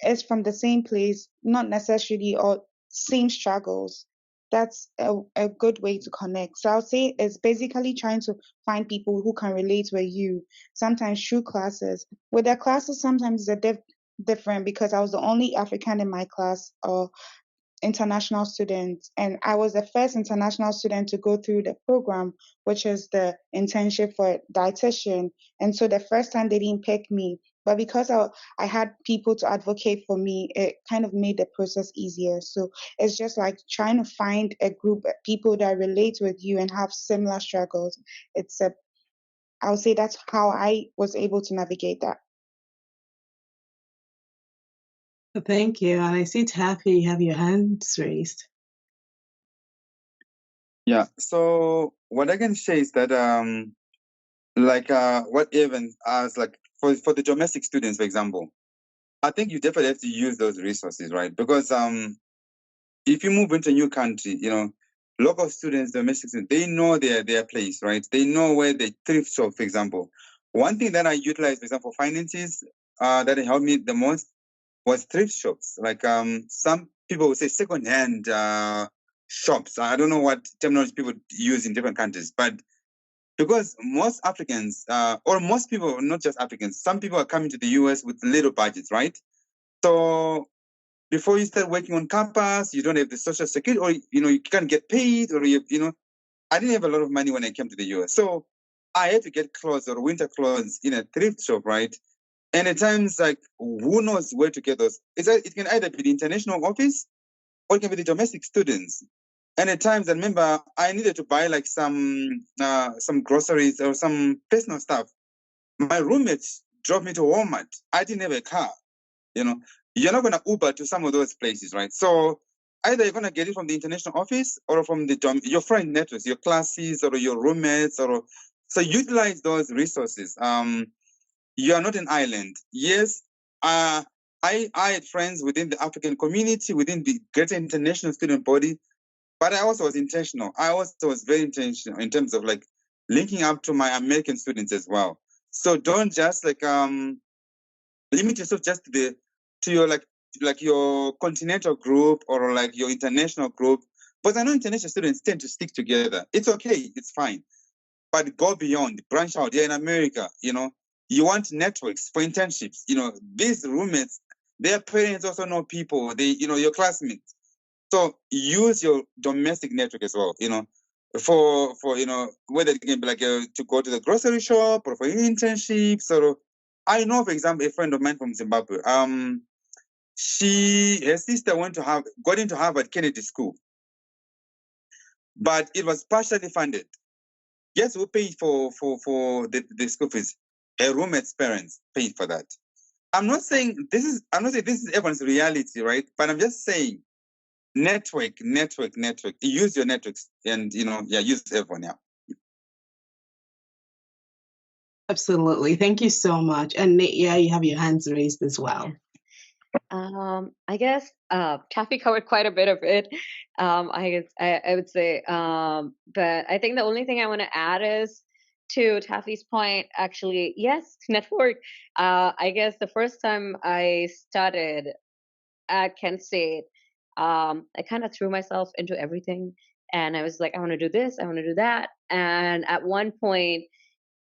is from the same place, not necessarily or same struggles, that's a good way to connect. So I'll say it's basically trying to find people who can relate with you, sometimes through classes. With the classes, sometimes they're different because I was the only African in my class or international students. And I was the first international student to go through the program, which is the internship for dietitian. And so the first time they didn't pick me, but because I had people to advocate for me, it kind of made the process easier. So it's just like trying to find a group of people that relate with you and have similar struggles. I would say that's how I was able to navigate that. Thank you. And I see Taffy, you have your hands raised. Yeah. So what I can say is that what Evan asked, like for the domestic students, for example, I think you definitely have to use those resources, right? Because if you move into a new country, local students, domestic students, they know their place, right? They know where they thrift shop, for example. One thing that I utilized, for example, finances that helped me the most was thrift shops. Like some people would say secondhand shops. I don't know what terminology people use in different countries, but because most Africans, or most people, not just Africans, some people are coming to the US with little budgets, right? So before you start working on campus, you don't have the social security, or you can't get paid, or I didn't have a lot of money when I came to the US, so I had to get clothes or winter clothes in a thrift shop, right? And at times, like, who knows where to get those? It can either be the international office or it can be the domestic students. And at times, I remember I needed to buy like some groceries or some personal stuff. My roommates drove me to Walmart. I didn't have a car. You're not gonna Uber to some of those places, right? So either you're gonna get it from the international office or from your friend networks, your classes or your roommates, or so utilize those resources. You are not an island. Yes, I had friends within the African community, within the greater international student body, but I also was intentional. I also was very intentional in terms of like linking up to my American students as well. So don't just limit yourself just to your your continental group or like your international group. But I know international students tend to stick together. It's okay, it's fine. But go beyond, branch out. You're in America, you want networks for internships. These roommates, their parents also know people, your classmates. So use your domestic network as well, for whether it can be like to go to the grocery shop or for internships. Or I know, for example, a friend of mine from Zimbabwe. Her sister got into Harvard Kennedy School, but it was partially funded. Guess who paid for the school fees? Her roommate's parents paid for that. I'm not saying this is everyone's reality, right? But I'm just saying network. Use your networks and use everyone. Yeah. Absolutely. Thank you so much. And Nate, yeah, you have your hands raised as well. I guess Taffy covered quite a bit of it. I would say, but I think the only thing I want to add is to Taffy's point. Actually, yes, network. I guess the first time I started at Kent State, I kind of threw myself into everything, and I was like, I want to do this, I want to do that, and at one point,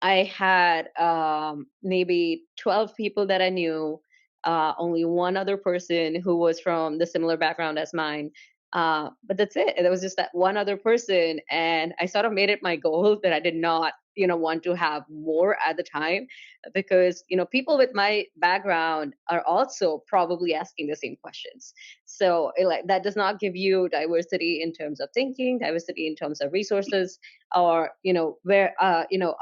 I had maybe 12 people that I knew, only one other person who was from the similar background as mine. But that's it. There was just that one other person. And I sort of made it my goal that I did not, want to have more at the time because, people with my background are also probably asking the same questions. So that does not give you diversity in terms of thinking, diversity in terms of resources, or where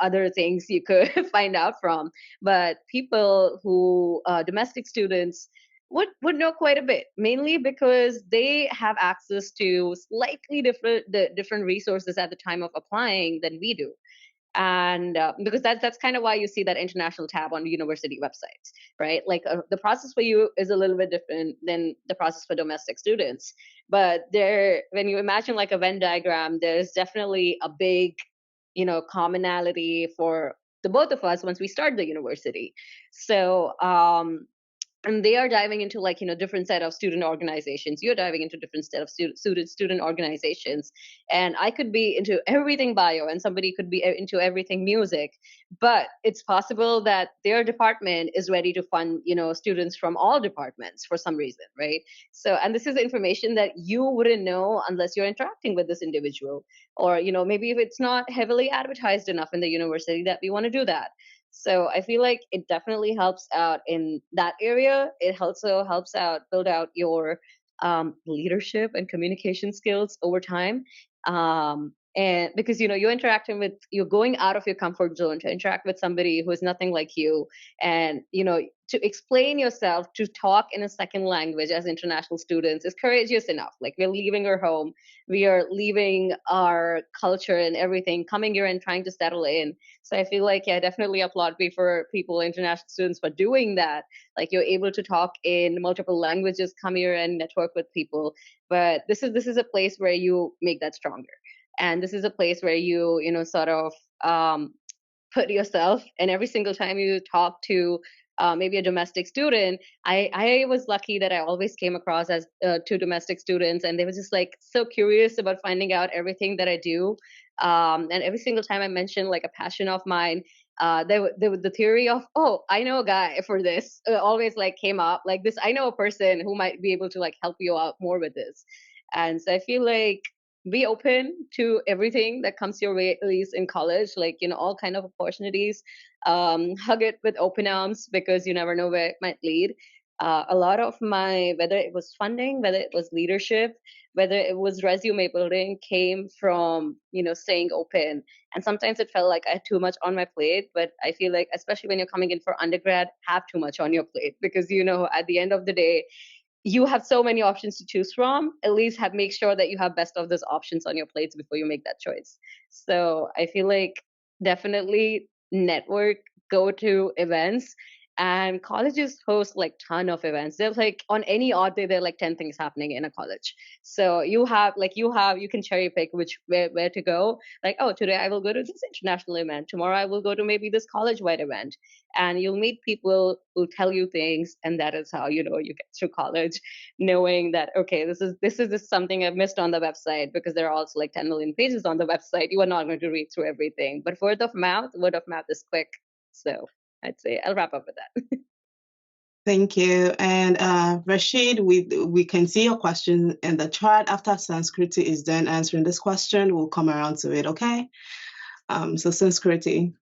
other things you could find out from. But people who domestic students would know quite a bit, mainly because they have access to slightly different resources at the time of applying than we do. And because that's kind of why you see that international tab on university websites, right? Like the process for you is a little bit different than the process for domestic students. But there, when you imagine like a Venn diagram, there's definitely a big, commonality for the both of us once we start the university. So and they are diving into like different set of student organizations, you're diving into different set of student organizations, and I could be into everything bio and somebody could be into everything music. But it's possible that their department is ready to fund students from all departments for some reason, right? So, and this is information that you wouldn't know unless you're interacting with this individual, or maybe if it's not heavily advertised enough in the university that we want to do that. So I feel like it definitely helps out in that area. It also helps out build out your leadership and communication skills over time. And because you're going out of your comfort zone to interact with somebody who is nothing like you, and to explain yourself, to talk in a second language as international students is courageous enough. Like, we're leaving our home, we are leaving our culture and everything, coming here and trying to settle in. So I feel like, yeah, definitely applaud me for people, international students, for doing that. Like, you're able to talk in multiple languages, come here and network with people. But this is a place where you make that stronger, and this is a place where you sort of put yourself. And every single time you talk to maybe a domestic student, I was lucky that I always came across as two domestic students, and they were just like so curious about finding out everything that I do. And every single time I mentioned like a passion of mine, the theory of, oh, I know a guy for this, always like came up. Like, this, I know a person who might be able to like help you out more with this. And so I feel like, be open to everything that comes your way, at least in college, like all kind of opportunities. Hug it with open arms, because you never know where it might lead. A lot of my, whether it was funding, whether it was leadership, whether it was resume building, came from staying open. And sometimes it felt like I had too much on my plate, but I feel like, especially when you're coming in for undergrad, have too much on your plate, because at the end of the day, you have so many options to choose from. At least make sure that you have best of those options on your plates before you make that choice. So I feel like, definitely network, go to events. And colleges host like ton of events. There's like, on any odd day, there are like 10 things happening in a college. So you can cherry pick where to go. Like, oh, today I will go to this international event, tomorrow I will go to maybe this college wide event. And you'll meet people who tell you things, and that is how you get through college, knowing that, okay, this is something I've missed on the website, because there are also like 10 million pages on the website. You are not going to read through everything, but word of mouth is quick. So I'd say I'll wrap up with that. Thank you. And Rashid, we can see your question in the chat. After Sanskriti is done answering this question, we'll come around to it, okay? So Sanskriti.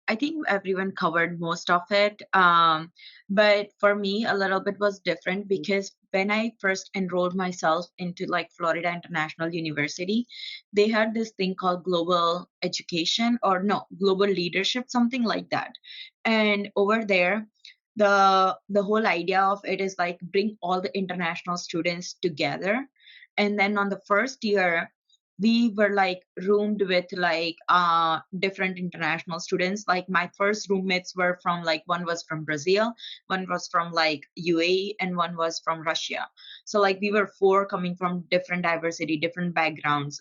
I think everyone covered most of it. But for me, a little bit was different, because when I first enrolled myself into like Florida International University, they had this thing called global education, or no, global leadership, something like that. And over there, the whole idea of it is like, bring all the international students together. And then on the first year, we were like roomed with like different international students. Like, my first roommates were from, like, one was from Brazil, one was from like UAE, and one was from Russia. So like, we were four coming from different diversity, different backgrounds.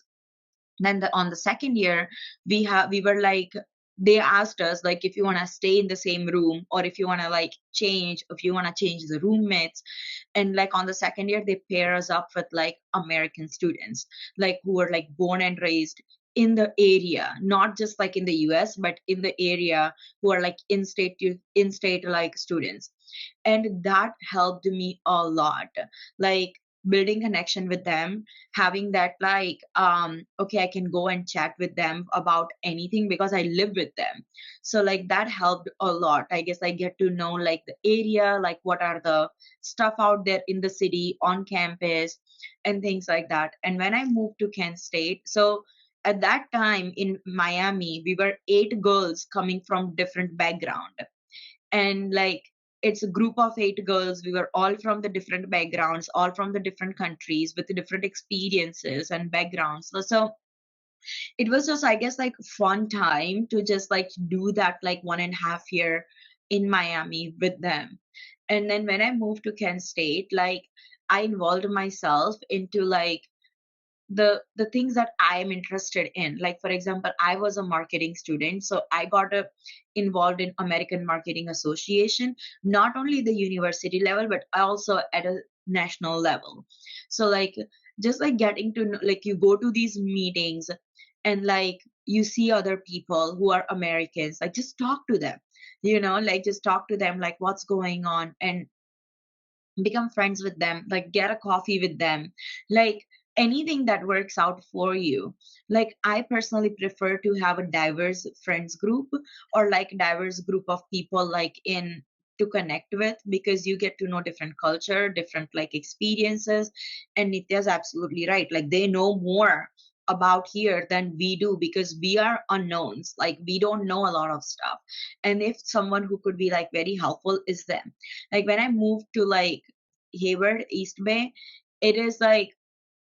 Then on the second year, we were like, they asked us like, if you want to stay in the same room, or if you want to like change, if you want to change the roommates. And like, on the second year, they pair us up with like American students, like, who were like born and raised in the area, not just like in the US, but in the area, who are like in state like students. And that helped me a lot, like building connection with them, having that like, okay, I can go and chat with them about anything, because I live with them. So like, that helped a lot. I guess I get to know like the area, like what are the stuff out there in the city, on campus, and things like that. And when I moved to Kent State, so at that time in Miami, we were 8 girls coming from different background. And like, it's a group of 8 girls. We were all from the different backgrounds, all from the different countries, with the different experiences and backgrounds. So it was just, I guess, like fun time to just like do that like 1.5 year in Miami with them. And then when I moved to Kent State, like I involved myself into like the things that I am interested in. Like for example, I was a marketing student, so I got involved in American Marketing Association, not only the university level but also at a national level. So like just like getting to know, like you go to these meetings and like you see other people who are Americans, like just talk to them, like just talk to them like what's going on, and become friends with them, like get a coffee with them, like anything that works out for you. Like I personally prefer to have a diverse friends group, or like diverse group of people like in to connect with, because you get to know different culture, different like experiences. And Nitya's absolutely right, like they know more about here than we do, because we are unknowns, like we don't know a lot of stuff. And if someone who could be like very helpful is them. Like when I moved to like Hayward, East Bay, it is like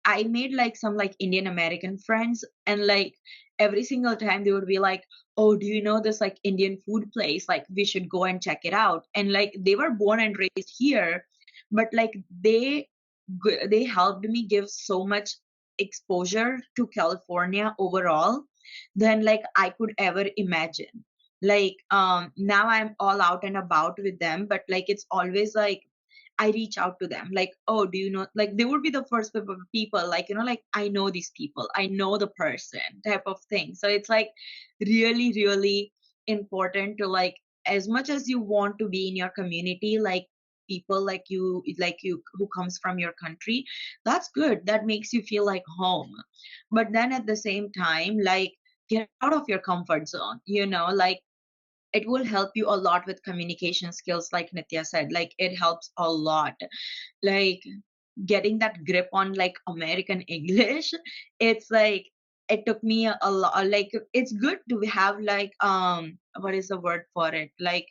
I made like some like Indian American friends, and like every single time they would be like, "Oh, do you know this like Indian food place? Like we should go and check it out." And like they were born and raised here, but like they helped me give so much exposure to California overall than like I could ever imagine. Like now I'm all out and about with them, but like it's always like I reach out to them, like, oh, do you know, like they would be the first people, like, like I know these people, I know the person type of thing. So it's like really, really important to like, as much as you want to be in your community, like people like you who comes from your country, that's good. That makes you feel like home. But then at the same time, like get out of your comfort zone, like it will help you a lot with communication skills, like Nitya said. Like it helps a lot, like getting that grip on like American English. It's like it took me a lot. Like it's good to have like what is the word for it, like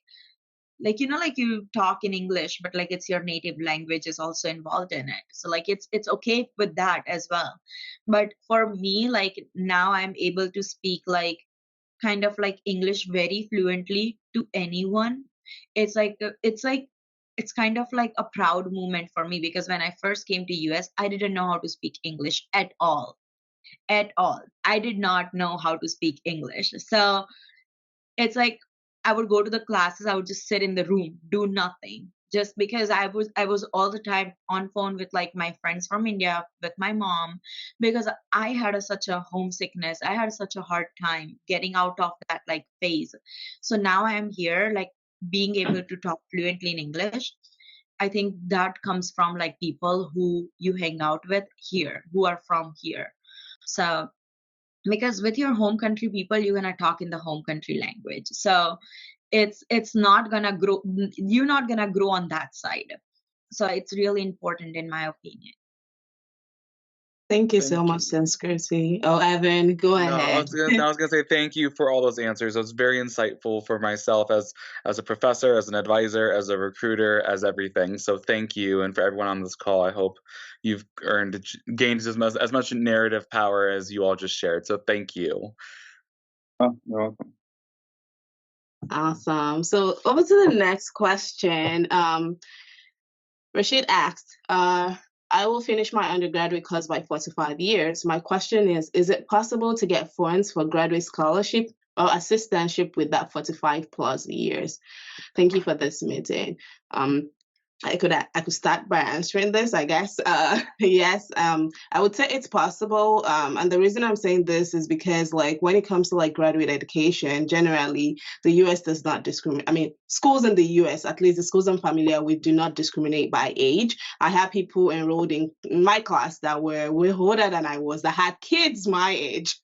like you talk in English, but like it's your native language is also involved in it. So like it's okay with that as well. But for me, like now I'm able to speak like kind of like English very fluently to anyone. It's like it's kind of like a proud moment for me, because when I first came to US, I didn't know how to speak English at all. At all. I did not know how to speak English. So it's like I would go to the classes, I would just sit in the room, do nothing. Just because I was all the time on phone with like my friends from India, with my mom, because I had such a homesickness. I had such a hard time getting out of that like phase. So now I am here, like being able to talk fluently in English. I think that comes from like people who you hang out with here, who are from here. So because with your home country people, you're gonna talk in the home country language. So it's not gonna grow, you're not gonna grow on that side. So it's really important in my opinion. Thank you so Thank much, you. Sanskriti. Oh, Evan, go No, I ahead. was gonna say thank you for all those answers. It was very insightful for myself as a professor, as an advisor, as a recruiter, as everything. So thank you, and for everyone on this call, I hope you've gained as much narrative power as you all just shared. So thank you. Oh, you're welcome. Awesome. So over to the next question. Rashid asked, I will finish my undergraduate course by 45 years. My question is it possible to get funds for graduate scholarship or assistantship with that 45 plus years? Thank you for this meeting. I could start by answering this, I guess. Yes, I would say it's possible. And the reason I'm saying this is because, like, when it comes to like graduate education, generally the U.S. does not discriminate. I mean, schools in the U.S., at least the schools I'm familiar with, do not discriminate by age. I have people enrolled in my class that were way older than I was, that had kids my age.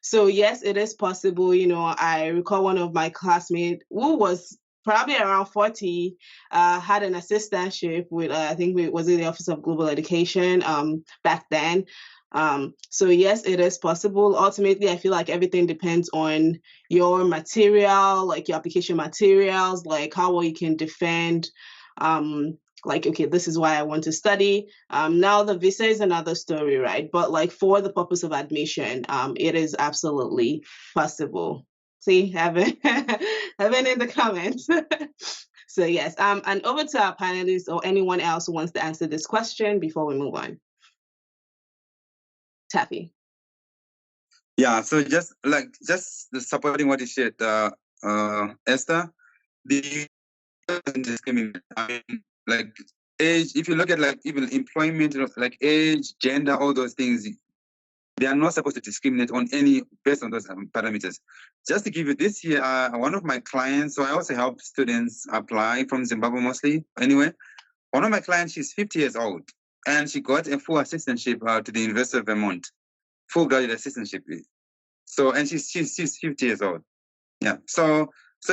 So yes, it is possible. I recall one of my classmates who was probably around 40, had an assistantship with, I think it was in the Office of Global Education back then. So yes, it is possible. Ultimately, I feel like everything depends on your material, like your application materials, like how well you can defend like, okay, this is why I want to study. Now the visa is another story, right? But like for the purpose of admission, it is absolutely possible. See, heaven, heaven in the comments. So yes, and over to our panelists or anyone else who wants to answer this question before we move on. Taffy. Yeah, so just supporting what you said, Esther, the discrimination. I mean, like age, if you look at like even employment, like age, gender, all those things, they are not supposed to discriminate on any based on those parameters. Just to give you this year, one of my clients, so I also help students apply from Zimbabwe mostly. Anyway, one of my clients, she's 50 years old, and she got a full assistantship to the University of Vermont, full graduate assistantship. So, and she's 50 years old. Yeah. So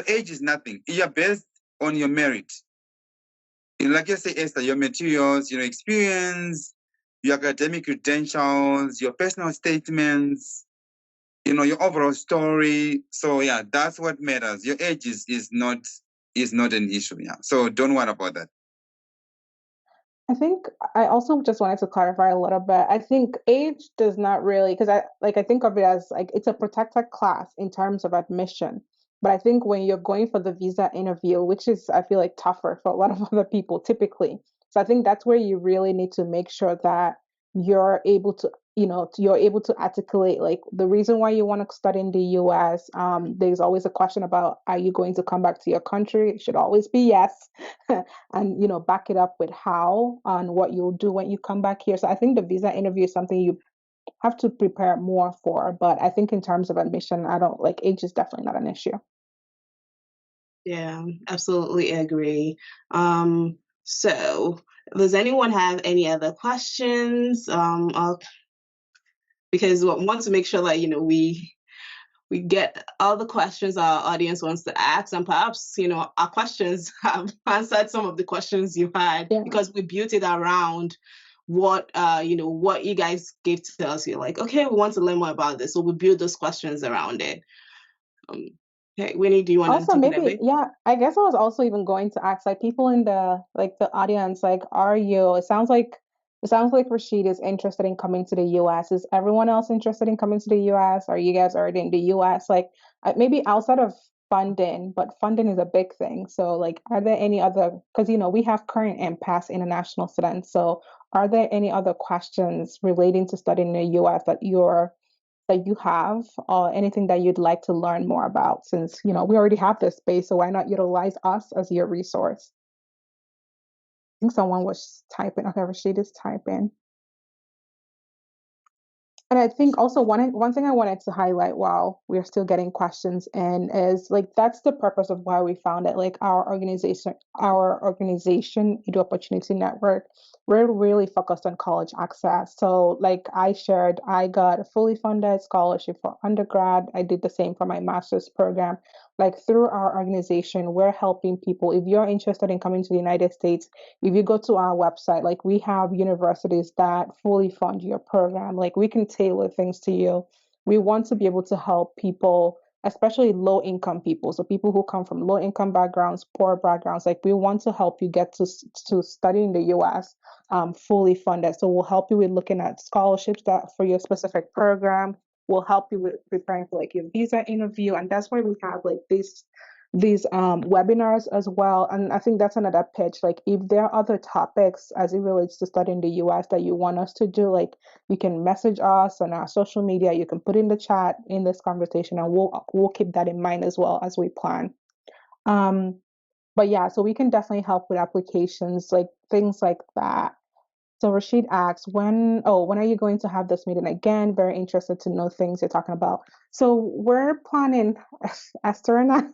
age is nothing. You're based on your merit. Like you say, Esther, your materials, your experience, your academic credentials, your personal statements, your overall story. So yeah, that's what matters. Your age is not an issue. Yeah. So don't worry about that. I think I also just wanted to clarify a little bit. I think age does not really, because I think of it as like it's a protected class in terms of admission. But I think when you're going for the visa interview, which is I feel like tougher for a lot of other people typically. So I think that's where you really need to make sure that you're able to, you're able to articulate like the reason why you want to study in the US. There's always a question about, are you going to come back to your country? It should always be yes. And back it up with how and what you'll do when you come back here. So I think the visa interview is something you have to prepare more for. But I think in terms of admission, I don't like age is definitely not an issue. Yeah, absolutely agree. So does anyone have any other questions? Because we want to make sure that we get all the questions our audience wants to ask, and perhaps our questions have answered some of the questions you had, because we built it around what what you guys gave to us. You're like, okay, we want to learn more about this, so we build those questions around it. Okay, Winnie, do you want Also, to take it maybe, away? yeah, I guess I was also even going to ask like people in the audience, like, it sounds like Rashid is interested in coming to the US. Is everyone else interested in coming to the US? Are you guys already in the US? Like maybe outside of funding, but funding is a big thing. So like, are there any other, because we have current and past international students. So are there any other questions relating to studying in the US that you have, or anything that you'd like to learn more about, since we already have this space, so why not utilize us as your resource? I think someone was typing. Okay, Rashid is typing. And I think also one thing I wanted to highlight while we're still getting questions in is like that's the purpose of why we found it. Like our organization, Edu Opportunity Network, we're really focused on college access. So like I shared, I got a fully funded scholarship for undergrad. I did the same for my master's program. Like through our organization, we're helping people. If you're interested in coming to the United States, if you go to our website, like we have universities that fully fund your program. Like we can tailor things to you. We want to be able to help people, especially low income people. So people who come from low income backgrounds, poor backgrounds. Like we want to help you get to study in the US, fully funded. So we'll help you with looking at scholarships that for your specific program. We'll help you with preparing for like your visa interview. And that's why we have like these webinars as well. And I think that's another pitch. Like if there are other topics as it relates to studying the US that you want us to do, like you can message us on our social media, you can put in the chat in this conversation, and we'll keep that in mind as well as we plan. But yeah, so we can definitely help with applications, like things like that. So Rashid asks, when are you going to have this meeting again? Very interested to know things you're talking about. So we're planning, Esther and I,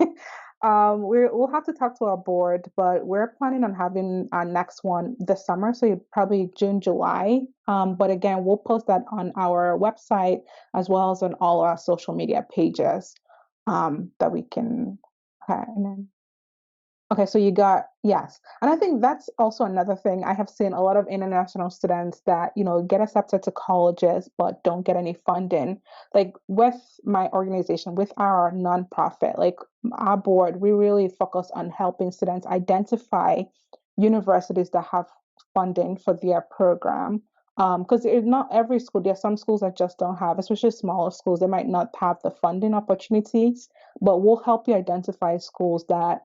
we'll have to talk to our board, but we're planning on having our next one this summer, so probably June, July. But again, we'll post that on our website as well as on all our social media pages, that we can. Okay, and then okay, so you got, yes. And I think that's also another thing. I have seen a lot of international students that, get accepted to colleges but don't get any funding. Like with my organization, with our nonprofit, like our board, we really focus on helping students identify universities that have funding for their program. Because it's not every school, there are some schools that just don't have, especially smaller schools, they might not have the funding opportunities, but we'll help you identify schools that,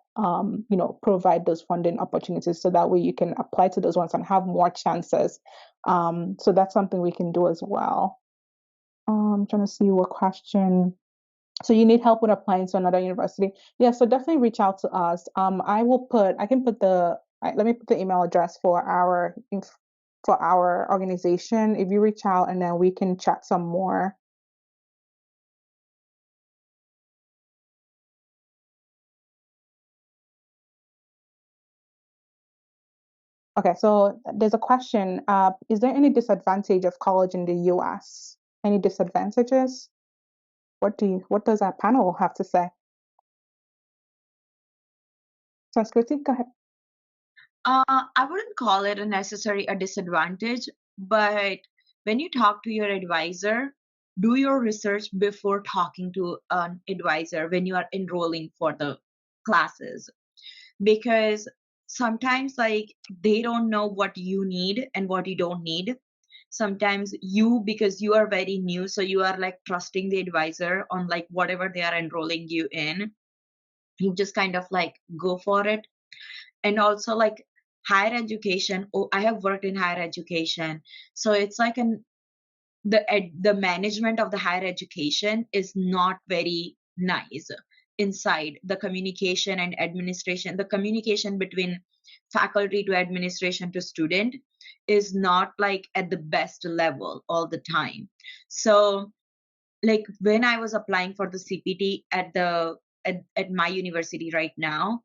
provide those funding opportunities so that way you can apply to those ones and have more chances. So that's something we can do as well. I'm trying to see what question. So you need help with applying to another university. Yeah, so definitely reach out to us. I can put let me put the email address for our organization. If you reach out and then we can chat some more. Okay, so there's a question. Is there any disadvantage of college in the US? Any disadvantages? What does our panel have to say? Sanskriti, go ahead. I wouldn't call it a disadvantage, but when you talk to your advisor, do your research before talking to an advisor when you are enrolling for the classes, because sometimes like they don't know what you need and what you don't need. Sometimes because you are very new, so you are like trusting the advisor on like whatever they are enrolling you in, you just kind of like go for it. And also like higher education, I have worked in higher education, so it's like the management of the higher education is not very nice. Inside the communication and administration, the communication between faculty to administration to student is not like at the best level all the time. So like when I was applying for the CPT at my university right now,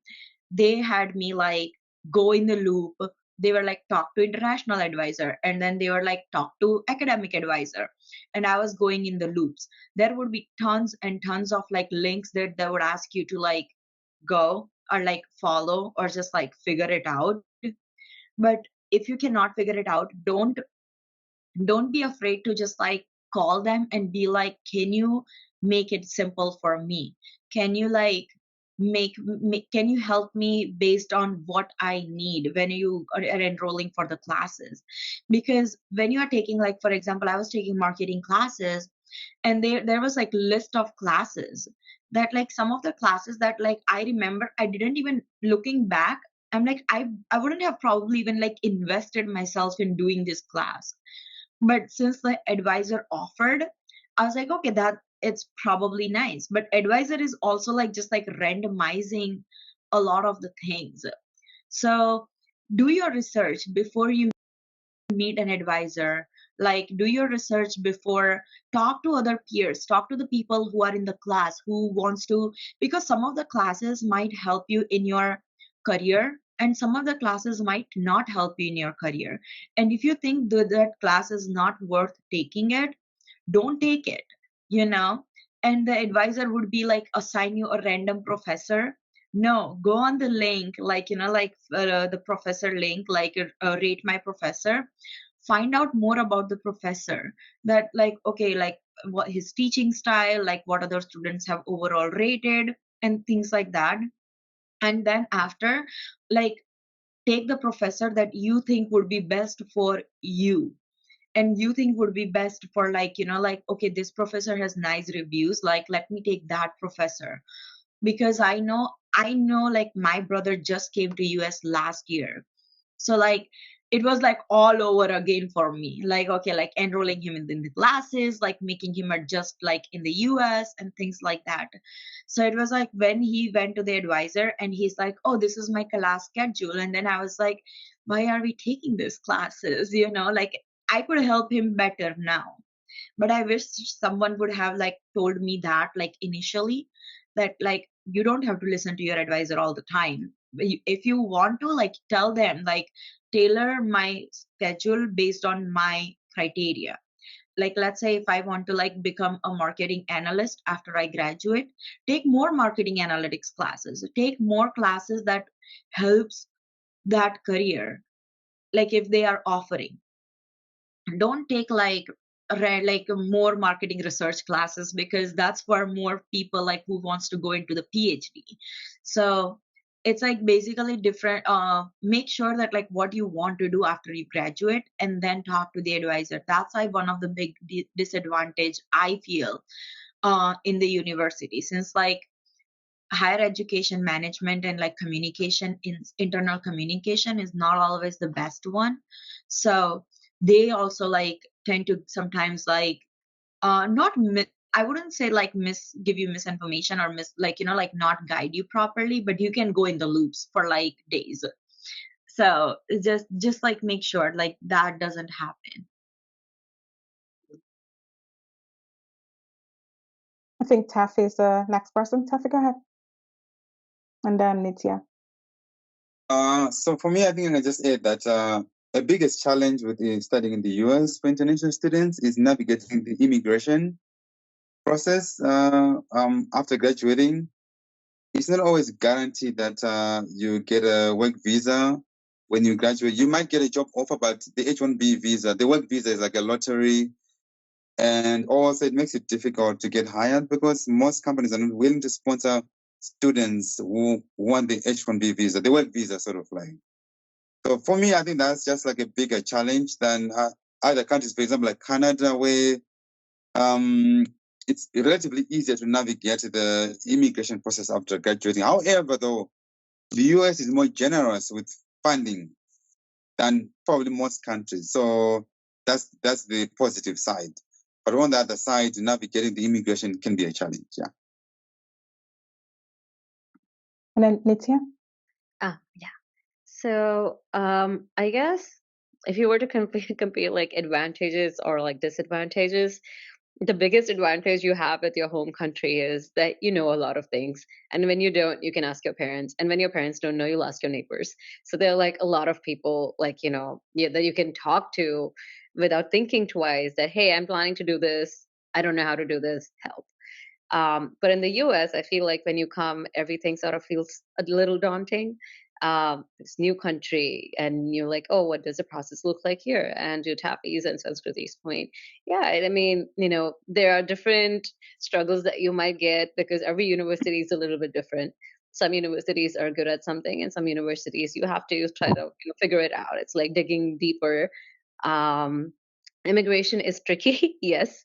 they had me like go in the loop. They were like talk to international advisor, and then they were like talk to academic advisor, and I was going in the loops. There would be tons and tons of like links that they would ask you to like go or like follow or just like figure it out. But if you cannot figure it out, don't be afraid to just like call them and be like, can you make it simple for me? Can you like can you help me based on what I need when you are enrolling for the classes? Because when you are taking, like for example, I was taking marketing classes, and there was like list of classes that like some of the classes that like I remember I didn't even, looking back, I'm like I wouldn't have probably even like invested myself in doing this class. But since the advisor offered, I was like, okay, that it's probably nice. But advisor is also like just like randomizing a lot of the things. So do your research before you meet an advisor. Like do your research before, talk to other peers, talk to the people who are in the class who wants to, because some of the classes might help you in your career and some of the classes might not help you in your career. And if you think that class is not worth taking it, don't take it, you know. And the advisor would be like assign you a random professor. No, go on the link, like like the professor link, like rate my professor. Find out more about the professor, that like okay, like what his teaching style, like what other students have overall rated and things like that. And then after, like take the professor that you think would be best for you, and you think would be best for like like okay, this professor has nice reviews, like let me take that professor. Because I know like my brother just came to US last year, so like it was like all over again for me, like okay, like enrolling him in the classes, like making him adjust like in the US and things like that. So it was like when he went to the advisor and he's like, oh, this is my class schedule, and then I was like, why are we taking these classes, like I could help him better now. But I wish someone would have like told me that like initially, that like you don't have to listen to your advisor all the time. If you want to, like tell them like tailor my schedule based on my criteria. Like let's say if I want to like become a marketing analyst after I graduate, take more marketing analytics classes, take more classes that helps that career, like if they are offering. Don't take like like more marketing research classes, because that's for more people like who wants to go into the PhD. So it's like basically different. Make sure that like what you want to do after you graduate, and then talk to the advisor. That's like one of the big disadvantage I feel in the university, since like higher education management and like communication in internal communication is not always the best one. So they also like tend to sometimes like not I wouldn't say like give you misinformation or like like not guide you properly, but you can go in the loops for like days. So just like make sure like that doesn't happen. I think Taffy is the next person. Taffy, go ahead. And then Nitya. So for me, I think I can just add that the biggest challenge with studying in the US for international students is navigating the immigration process after graduating. It's not always guaranteed that you get a work visa when you graduate. You might get a job offer, but the H-1B visa, the work visa is like a lottery. And also it makes it difficult to get hired because most companies are not willing to sponsor students who want the H-1B visa, the work visa sort of like. So for me, I think that's just like a bigger challenge than other countries, for example, like Canada, where it's relatively easier to navigate the immigration process after graduating. However, though, the US is more generous with funding than probably most countries. So that's the positive side. But on the other side, navigating the immigration can be a challenge. Yeah. And then Nitya. Yeah. So, I guess if you were to compare like advantages or like disadvantages, the biggest advantage you have with your home country is that you know a lot of things. And when you don't, you can ask your parents. And when your parents don't know, you'll ask your neighbors. So there are like a lot of people like, that you can talk to without thinking twice that, hey, I'm planning to do this. I don't know how to do this. Help. But in the US, I feel like when you come, everything sort of feels a little daunting. This new country, and you're like, oh, what does the process look like here? And to Tappy's and Sanskriti's point, yeah, I mean, there are different struggles that you might get because every university is a little bit different. Some universities are good at something, and some universities you have to try to figure it out. It's like digging deeper. Um, Immigration is tricky, yes.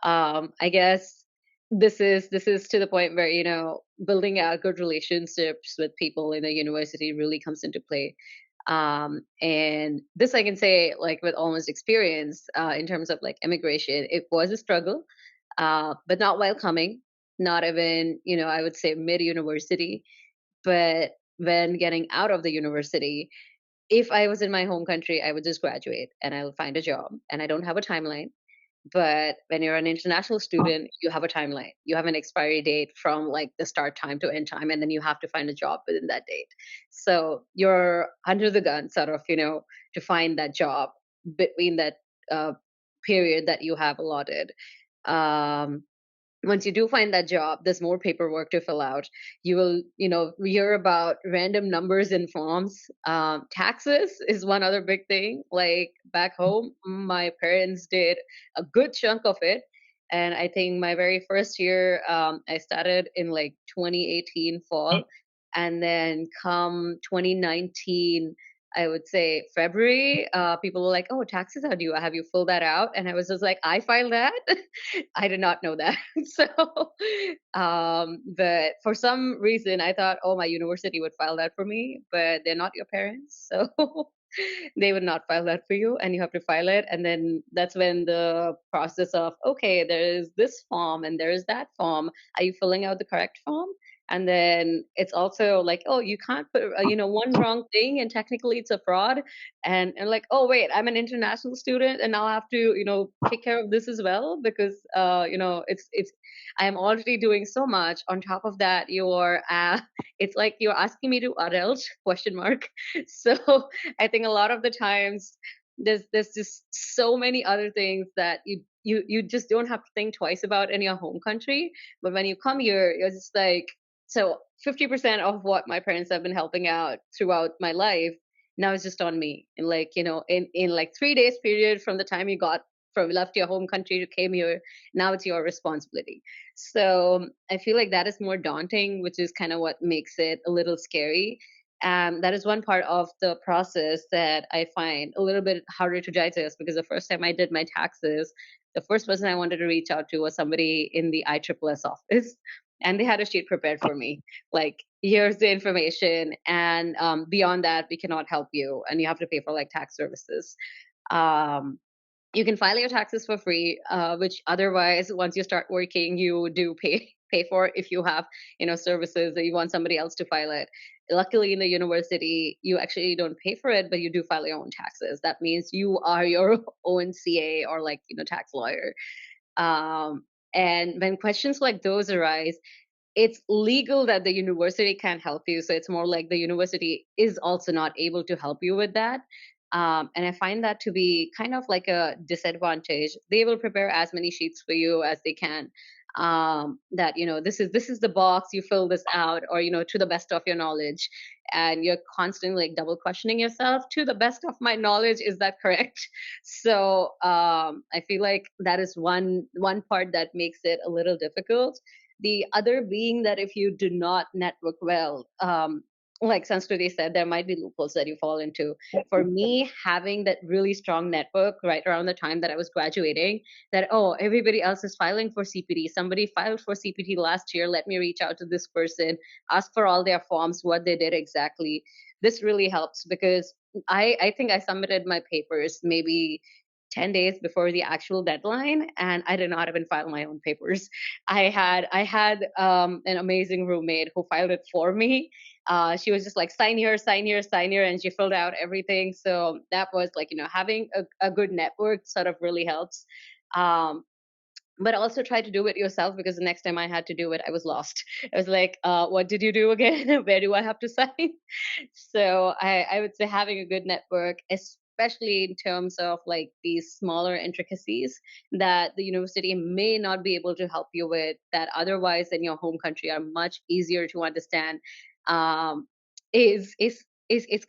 I guess this is to the point where building out good relationships with people in a university really comes into play. And this I can say like with almost experience in terms of like immigration, it was a struggle, but not while coming, not even I would say mid university, but when getting out of the university. If I was in my home country, I would just graduate and I would find a job, and I don't have a timeline. But when you're an international student, you have a timeline. You have an expiry date from like the start time to end time, and then you have to find a job within that date. So you're under the gun, sort of, to find that job between that uh, period that you have allotted. Um, Once you do find that job, there's more paperwork to fill out. You will hear about random numbers in forms. Taxes is one other big thing. Like back home, my parents did a good chunk of it, and I think my very first year, I started in like 2018 fall, and then come 2019, I would say February, people were like, oh, taxes are due. Have you filled that out? And I was just like, I filed that. I did not know that. So, but for some reason, I thought, oh, my university would file that for me, but they're not your parents. So they would not file that for you, and you have to file it. And then that's when the process of, okay, there is this form and there is that form. Are you filling out the correct form? And then it's also like, oh, you can't put one wrong thing and technically it's a fraud. And like, oh wait, I'm an international student and now I have to take care of this as well, because it's I am already doing so much. On top of that, you're it's like you're asking me to adult question mark. So I think a lot of the times there's just so many other things that you just don't have to think twice about in your home country. But when you come here, you're just like, so 50% of what my parents have been helping out throughout my life now is just on me. And like, in like 3 days period from the time you got left your home country to came here. Now it's your responsibility. So I feel like that is more daunting, which is kind of what makes it a little scary. That is one part of the process that I find a little bit harder to digest, because the first time I did my taxes, the first person I wanted to reach out to was somebody in the ISSS office, and they had a sheet prepared for me. Like, here's the information, and beyond that, we cannot help you, and you have to pay for like tax services. Um, you can file your taxes for free, which otherwise, once you start working, you do pay for if you have services that you want somebody else to file it. Luckily, in the university, you actually don't pay for it, but you do file your own taxes. That means you are your own CA or like tax lawyer. Um, and when questions like those arise, it's legal that the university can't help you. So it's more like the university is also not able to help you with that. And I find that to be kind of like a disadvantage. They will prepare as many sheets for you as they can. That this is the box, you fill this out, or to the best of your knowledge, and you're constantly like double questioning yourself. To the best of my knowledge, is that correct? So I feel like that is one part that makes it a little difficult. The other being that if you do not network well, like Sanskriti said, there might be loopholes that you fall into. For me, having that really strong network right around the time that I was graduating, that, oh, everybody else is filing for CPT. Somebody filed for CPT last year. Let me reach out to this person, ask for all their forms, what they did exactly. This really helps, because I think I submitted my papers maybe 10 days before the actual deadline, and I did not even file my own papers. I had an amazing roommate who filed it for me. She was just like, sign here, sign here, sign here, and she filled out everything. So that was like, having a good network sort of really helps. But also try to do it yourself, because the next time I had to do it, I was lost. I was like, what did you do again? Where do I have to sign? So I would say having a good network, especially in terms of like these smaller intricacies that the university may not be able to help you with, that otherwise in your home country are much easier to understand, um, is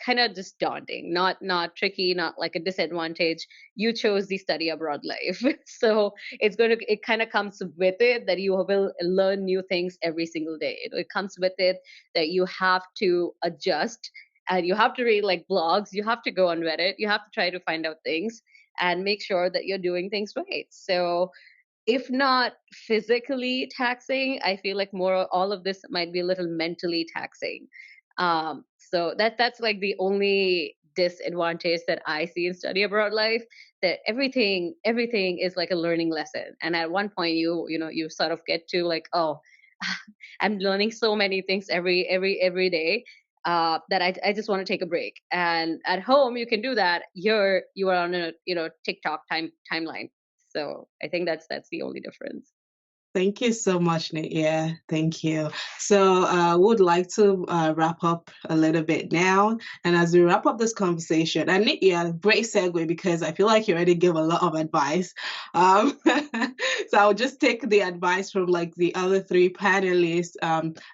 kind of just daunting, not tricky, not like a disadvantage. You chose the study abroad life. So it kind of comes with it that you will learn new things every single day. It comes with it that you have to adjust, and you have to read like blogs, you have to go on Reddit, you have to try to find out things and make sure that you're doing things right. So if not physically taxing, I feel like more all of this might be a little mentally taxing. So that's like the only disadvantage that I see in study abroad life, that everything is like a learning lesson. And at one point you sort of get to like, oh, I'm learning so many things every day, that I just want to take a break. And at home you can do that. Here you are on a TikTok timeline. So I think that's the only difference. Thank you so much, Nick. Yeah, thank you. So would like to wrap up a little bit now. And as we wrap up this conversation, and Nick, yeah, great segue, because I feel like you already gave a lot of advice. So I'll just take the advice from like the other three panelists,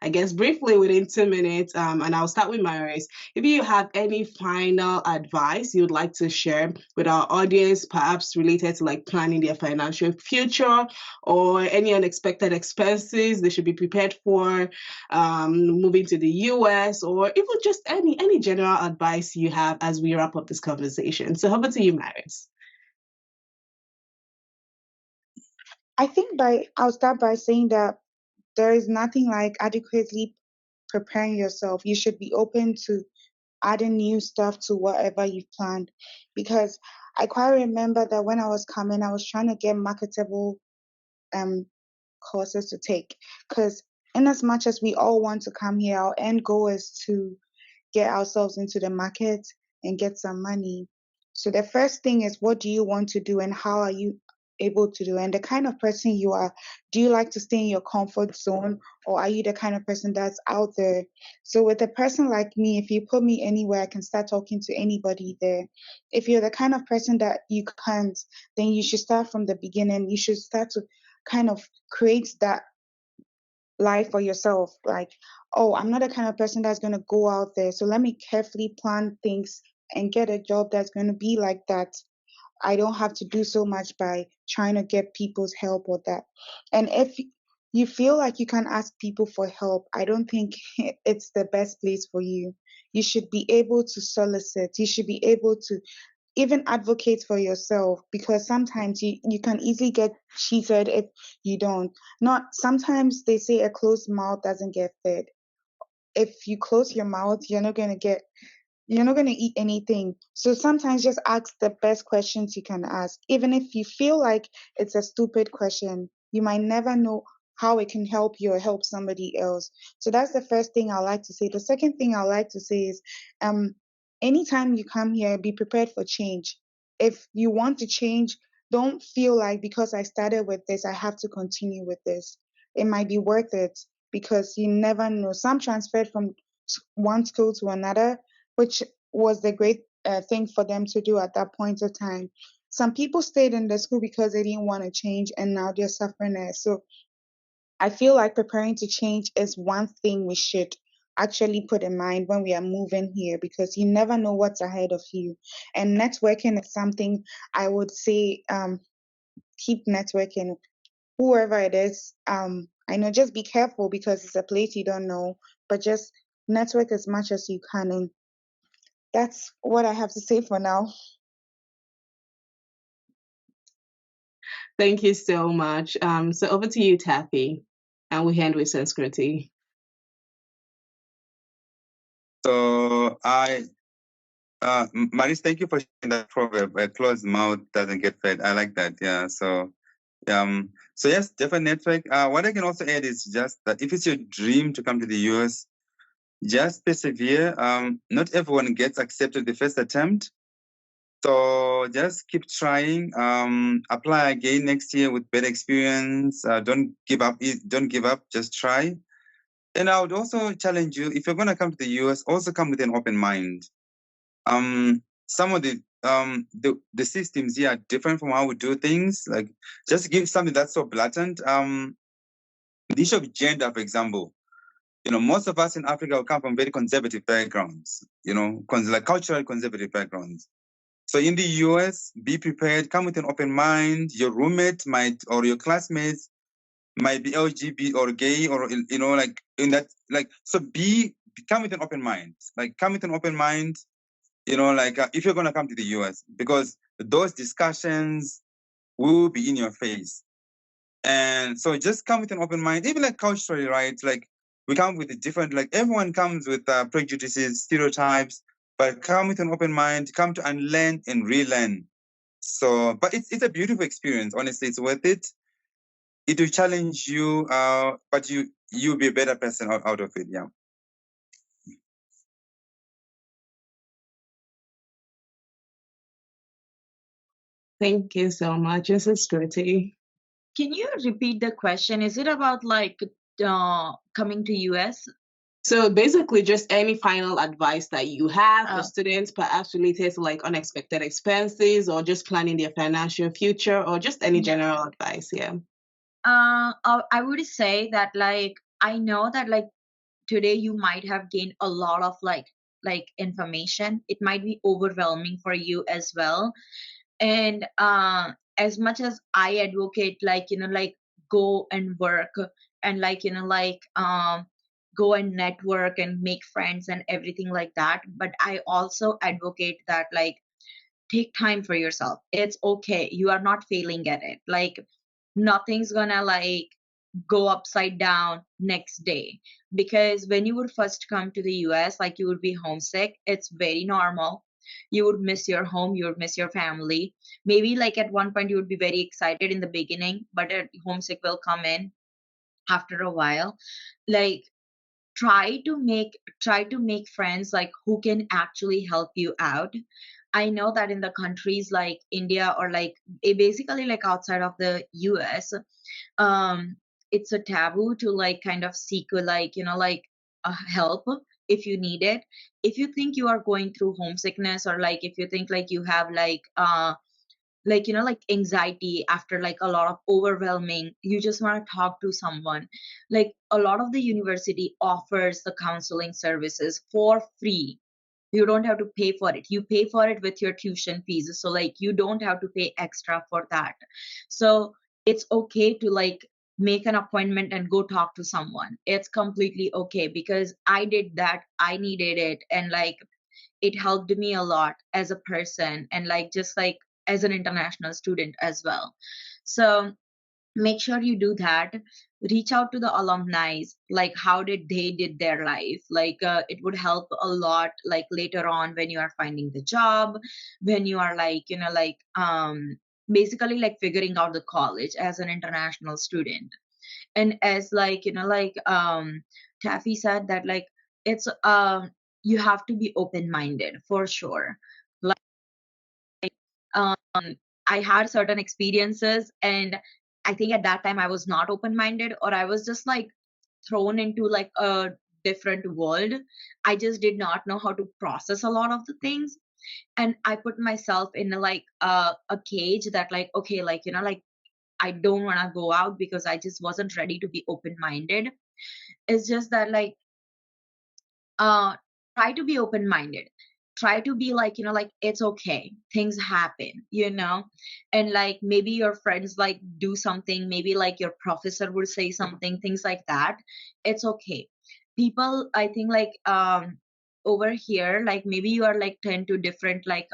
I guess briefly within 2 minutes. And I'll start with Maris. If you have any final advice you'd like to share with our audience, perhaps related to like planning their financial future, or any unexpected expenses they should be prepared for, moving to the US, or even just any general advice you have as we wrap up this conversation. So over to you, Maris. I think I'll start by saying that there is nothing like adequately preparing yourself. You should be open to adding new stuff to whatever you've planned. Because I quite remember that when I was coming, I was trying to get marketable courses to take. Because in as much as we all want to come here, our end goal is to get ourselves into the market and get some money. So the first thing is, what do you want to do and how are you able to do? And the kind of person you are, do you like to stay in your comfort zone, or are you the kind of person that's out there? So with a person like me, if you put me anywhere, I can start talking to anybody there. If you're the kind of person that you can't, then you should start from the beginning. You should start to kind of create that life for yourself. Like, oh, I'm not the kind of person that's going to go out there, so let me carefully plan things and get a job that's going to be like that. I don't have to do so much by trying to get people's help or that. And if you feel like you can ask people for help, I don't think it's the best place for you. You should be able to solicit. You should be able to even advocate for yourself, because sometimes you can easily get cheated if you don't. Not sometimes they say a closed mouth doesn't get fed. If you close your mouth, you're not going to eat anything. So sometimes just ask the best questions you can ask. Even if you feel like it's a stupid question, you might never know how it can help you or help somebody else. So that's the first thing I like to say. The second thing I like to say is, um, anytime you come here, be prepared for change. If you want to change, don't feel like because I started with this, I have to continue with this. It might be worth it, because you never know. Some transferred from one school to another, which was the great thing for them to do at that point of time. Some people stayed in the school because they didn't want to change, and now they're suffering it. So I feel like preparing to change is one thing we should actually put in mind when we are moving here, because you never know what's ahead of you. And networking is something I would say, keep networking, whoever it is. I know, just be careful because it's a place you don't know, but just network as much as you can. And that's what I have to say for now. Thank you so much. So over to you, Taffy, and we end with Sanskriti. So Maris, thank you for sharing that proverb. A closed mouth doesn't get fed. I like that. Yeah. So yes, different network. What I can also add is just that if it's your dream to come to the US, just persevere. Not everyone gets accepted the first attempt. So just keep trying. Apply again next year with better experience. Don't give up. Don't give up. Just try. And I would also challenge you, if you're going to come to the US, also come with an open mind. Some of the systems here are different from how we do things. Like, just give something that's so blatant. The issue of gender, for example. Most of us in Africa will come from very conservative backgrounds. Like culturally conservative backgrounds. So in the US, be prepared. Come with an open mind. Your roommate or your classmates might be LGBT or gay, or like in that, like, so come with an open mind. Like, come with an open mind. If you're gonna come to the US, because those discussions will be in your face, and so just come with an open mind. Even like culturally, right? Like, we come with a different. Like, everyone comes with prejudices, stereotypes, but come with an open mind. Come to unlearn and relearn. So, but it's a beautiful experience. Honestly, it's worth it. It will challenge you, but you'll be a better person out of it. Yeah. Thank you so much. This is Sanskriti. Can you repeat the question? Is it about like coming to US? So basically, just any final advice that you have for students, perhaps related to like unexpected expenses or just planning their financial future, or just any general advice. Yeah. I would say that, like, I know that, like, today you might have gained a lot of like information. It might be overwhelming for you as well. And as much as I advocate, like, like, go and work, and like, go and network and make friends and everything like that, but I also advocate that, like, take time for yourself. It's okay, you are not failing at it. Like, nothing's gonna like go upside down next day, because when you would first come to the US, like, you would be homesick. It's very normal. You would miss your home, you would miss your family. Maybe like at one point you would be very excited in the beginning, but homesick will come in after a while. Like, try to make friends, like, who can actually help you out. I know that in the countries like India, or like basically like outside of the US, um it's a taboo to like kind of seek, like, like, help if you need it. If you think you are going through homesickness, or like if you think like you have like, like anxiety after like a lot of overwhelming, you just want to talk to someone, like, a lot of the university offers the counseling services for free. You don't have to pay for it. You pay for it with your tuition fees. So like you don't have to pay extra for that. So it's okay to like make an appointment and go talk to someone. It's completely okay, because I did that. I needed it, and like it helped me a lot as a person, and like just like as an international student as well. So make sure you do that. Reach out to the alumni, like how did they did their life, like it would help a lot, like later on when you are finding the job, when you are like like basically like figuring out the college as an international student. And as like like Taffy said that like it's you have to be open minded for sure. Like um I had certain experiences, and I think at that time I was not open minded, or I was just like thrown into like a different world. I just did not know how to process a lot of the things, and I put myself in like a cage that like okay, like like I don't want to go out because I just wasn't ready to be open minded. It's just that like uh try to be open minded, try to be like like it's okay, things happen, and like maybe your friends like do something, maybe like your professor would say something, things like that. It's okay. People, I think like over here, like maybe you are like tend to different like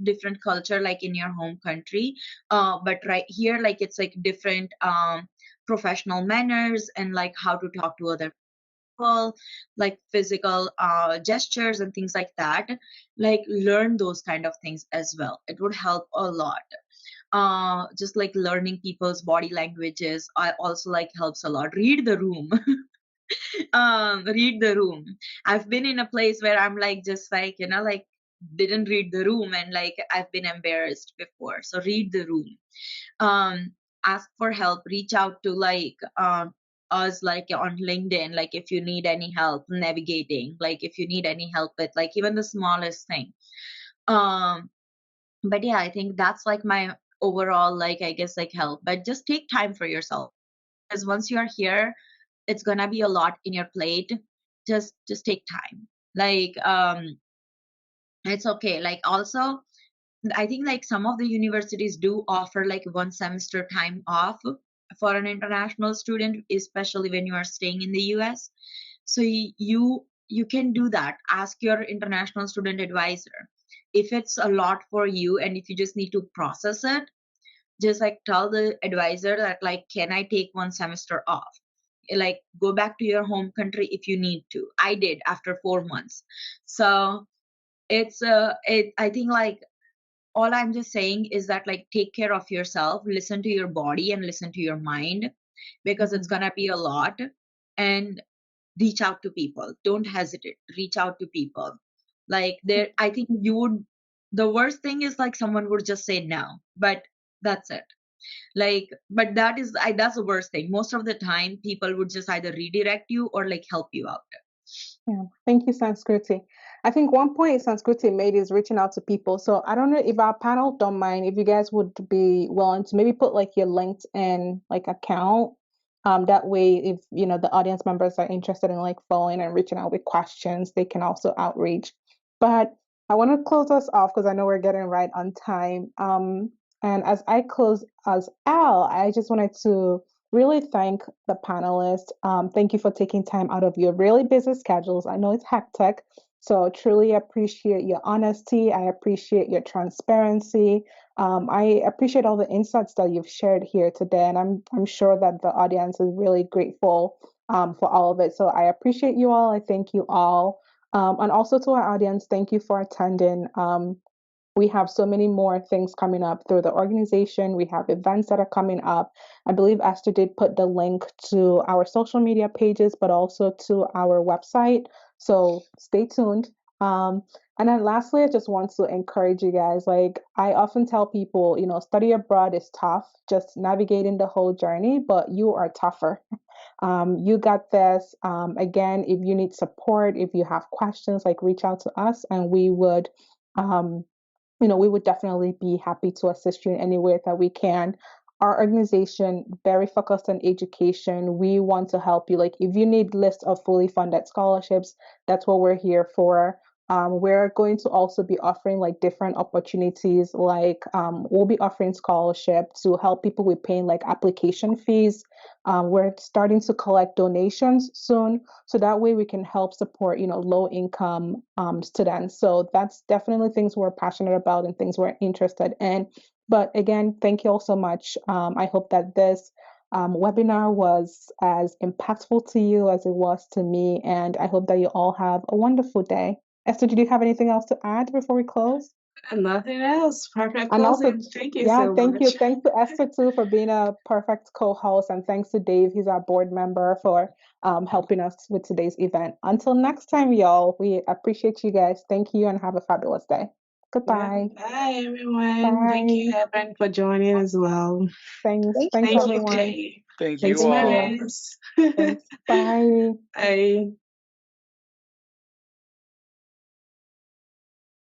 different culture like in your home country, but right here like it's like different professional manners and like how to talk to other people, like physical gestures and things like that. Like learn those kind of things as well. It would help a lot. Just like learning people's body languages I also like helps a lot. Read the room. Read the room. I've been in a place where I'm like just like like didn't read the room, and like I've been embarrassed before. So read the room. um Ask for help, reach out to like us like on LinkedIn, like if you need any help navigating, like if you need any help with like even the smallest thing. um but yeah, I think that's like my overall like I guess like help. But just take time for yourself, because once you are here it's gonna be a lot in your plate. Just take time. Like it's okay. Like also I think like some of the universities do offer like 1 semester time off for an international student, especially when you are staying in the US. So you can do that. Ask your international student advisor. If it's a lot for you and if you just need to process it, just like tell the advisor that like can I take 1 semester off? Like go back to your home country if you need to. I did after 4 months. So it's I think like all I'm just saying is that like take care of yourself, listen to your body and listen to your mind, because it's gonna be a lot. And reach out to people, don't hesitate, reach out to people. Like there, I think you would, the worst thing is like someone would just say no, but that's it. Like but that is that's the worst thing. Most of the time people would just either redirect you or like help you out. Yeah, thank you, Sanskriti. I think one point Sanskriti made is reaching out to people. So I don't know if our panel don't mind if you guys would be willing to maybe put like your LinkedIn like account. That way, if the audience members are interested in like following and reaching out with questions, they can also outreach. But I want to close us off because I know we're getting right on time. And as I close us out, I just wanted to really thank the panelists. Thank you for taking time out of your really busy schedules. I know it's hectic, so truly appreciate your honesty. I appreciate your transparency. I appreciate all the insights that you've shared here today, and I'm sure that the audience is really grateful for all of it. So I appreciate you all. I thank you all, and also to our audience, thank you for attending. We have so many more things coming up through the organization. We have events that are coming up. I believe Esther did put the link to our social media pages, but also to our website. So stay tuned. And then lastly, I just want to encourage you guys. Like I often tell people, study abroad is tough, just navigating the whole journey, but you are tougher. You got this. Again, if you need support, if you have questions, like reach out to us and we would um, we would definitely be happy to assist you in any way that we can. Our organization very focused on education. We want to help you. Like if you need list of fully funded scholarships, that's what we're here for. We're going to also be offering like different opportunities, like we'll be offering scholarship to help people with paying like application fees. We're starting to collect donations soon, so that way we can help support, low income students. So that's definitely things we're passionate about and things we're interested in. But again, thank you all so much. I hope that this webinar was as impactful to you as it was to me, and I hope that you all have a wonderful day. Esther, did you have anything else to add before we close? Nothing else. Perfect And also, closing. Thank you yeah, so thank you. much. Thanks to Esther too for being a perfect co-host, and thanks to Dave, he's our board member, for helping us with today's event. Until next time, y'all, we appreciate you guys. Thank you and have a fabulous day. Yeah. Goodbye. Bye, everyone. Thank you, Bye. Evan, for joining as well. Thanks. Thank Thanks, Thank you. you, everyone. Dave. Thank Thanks, you Thanks, all. Maria. Maris. Thanks. Bye. Bye.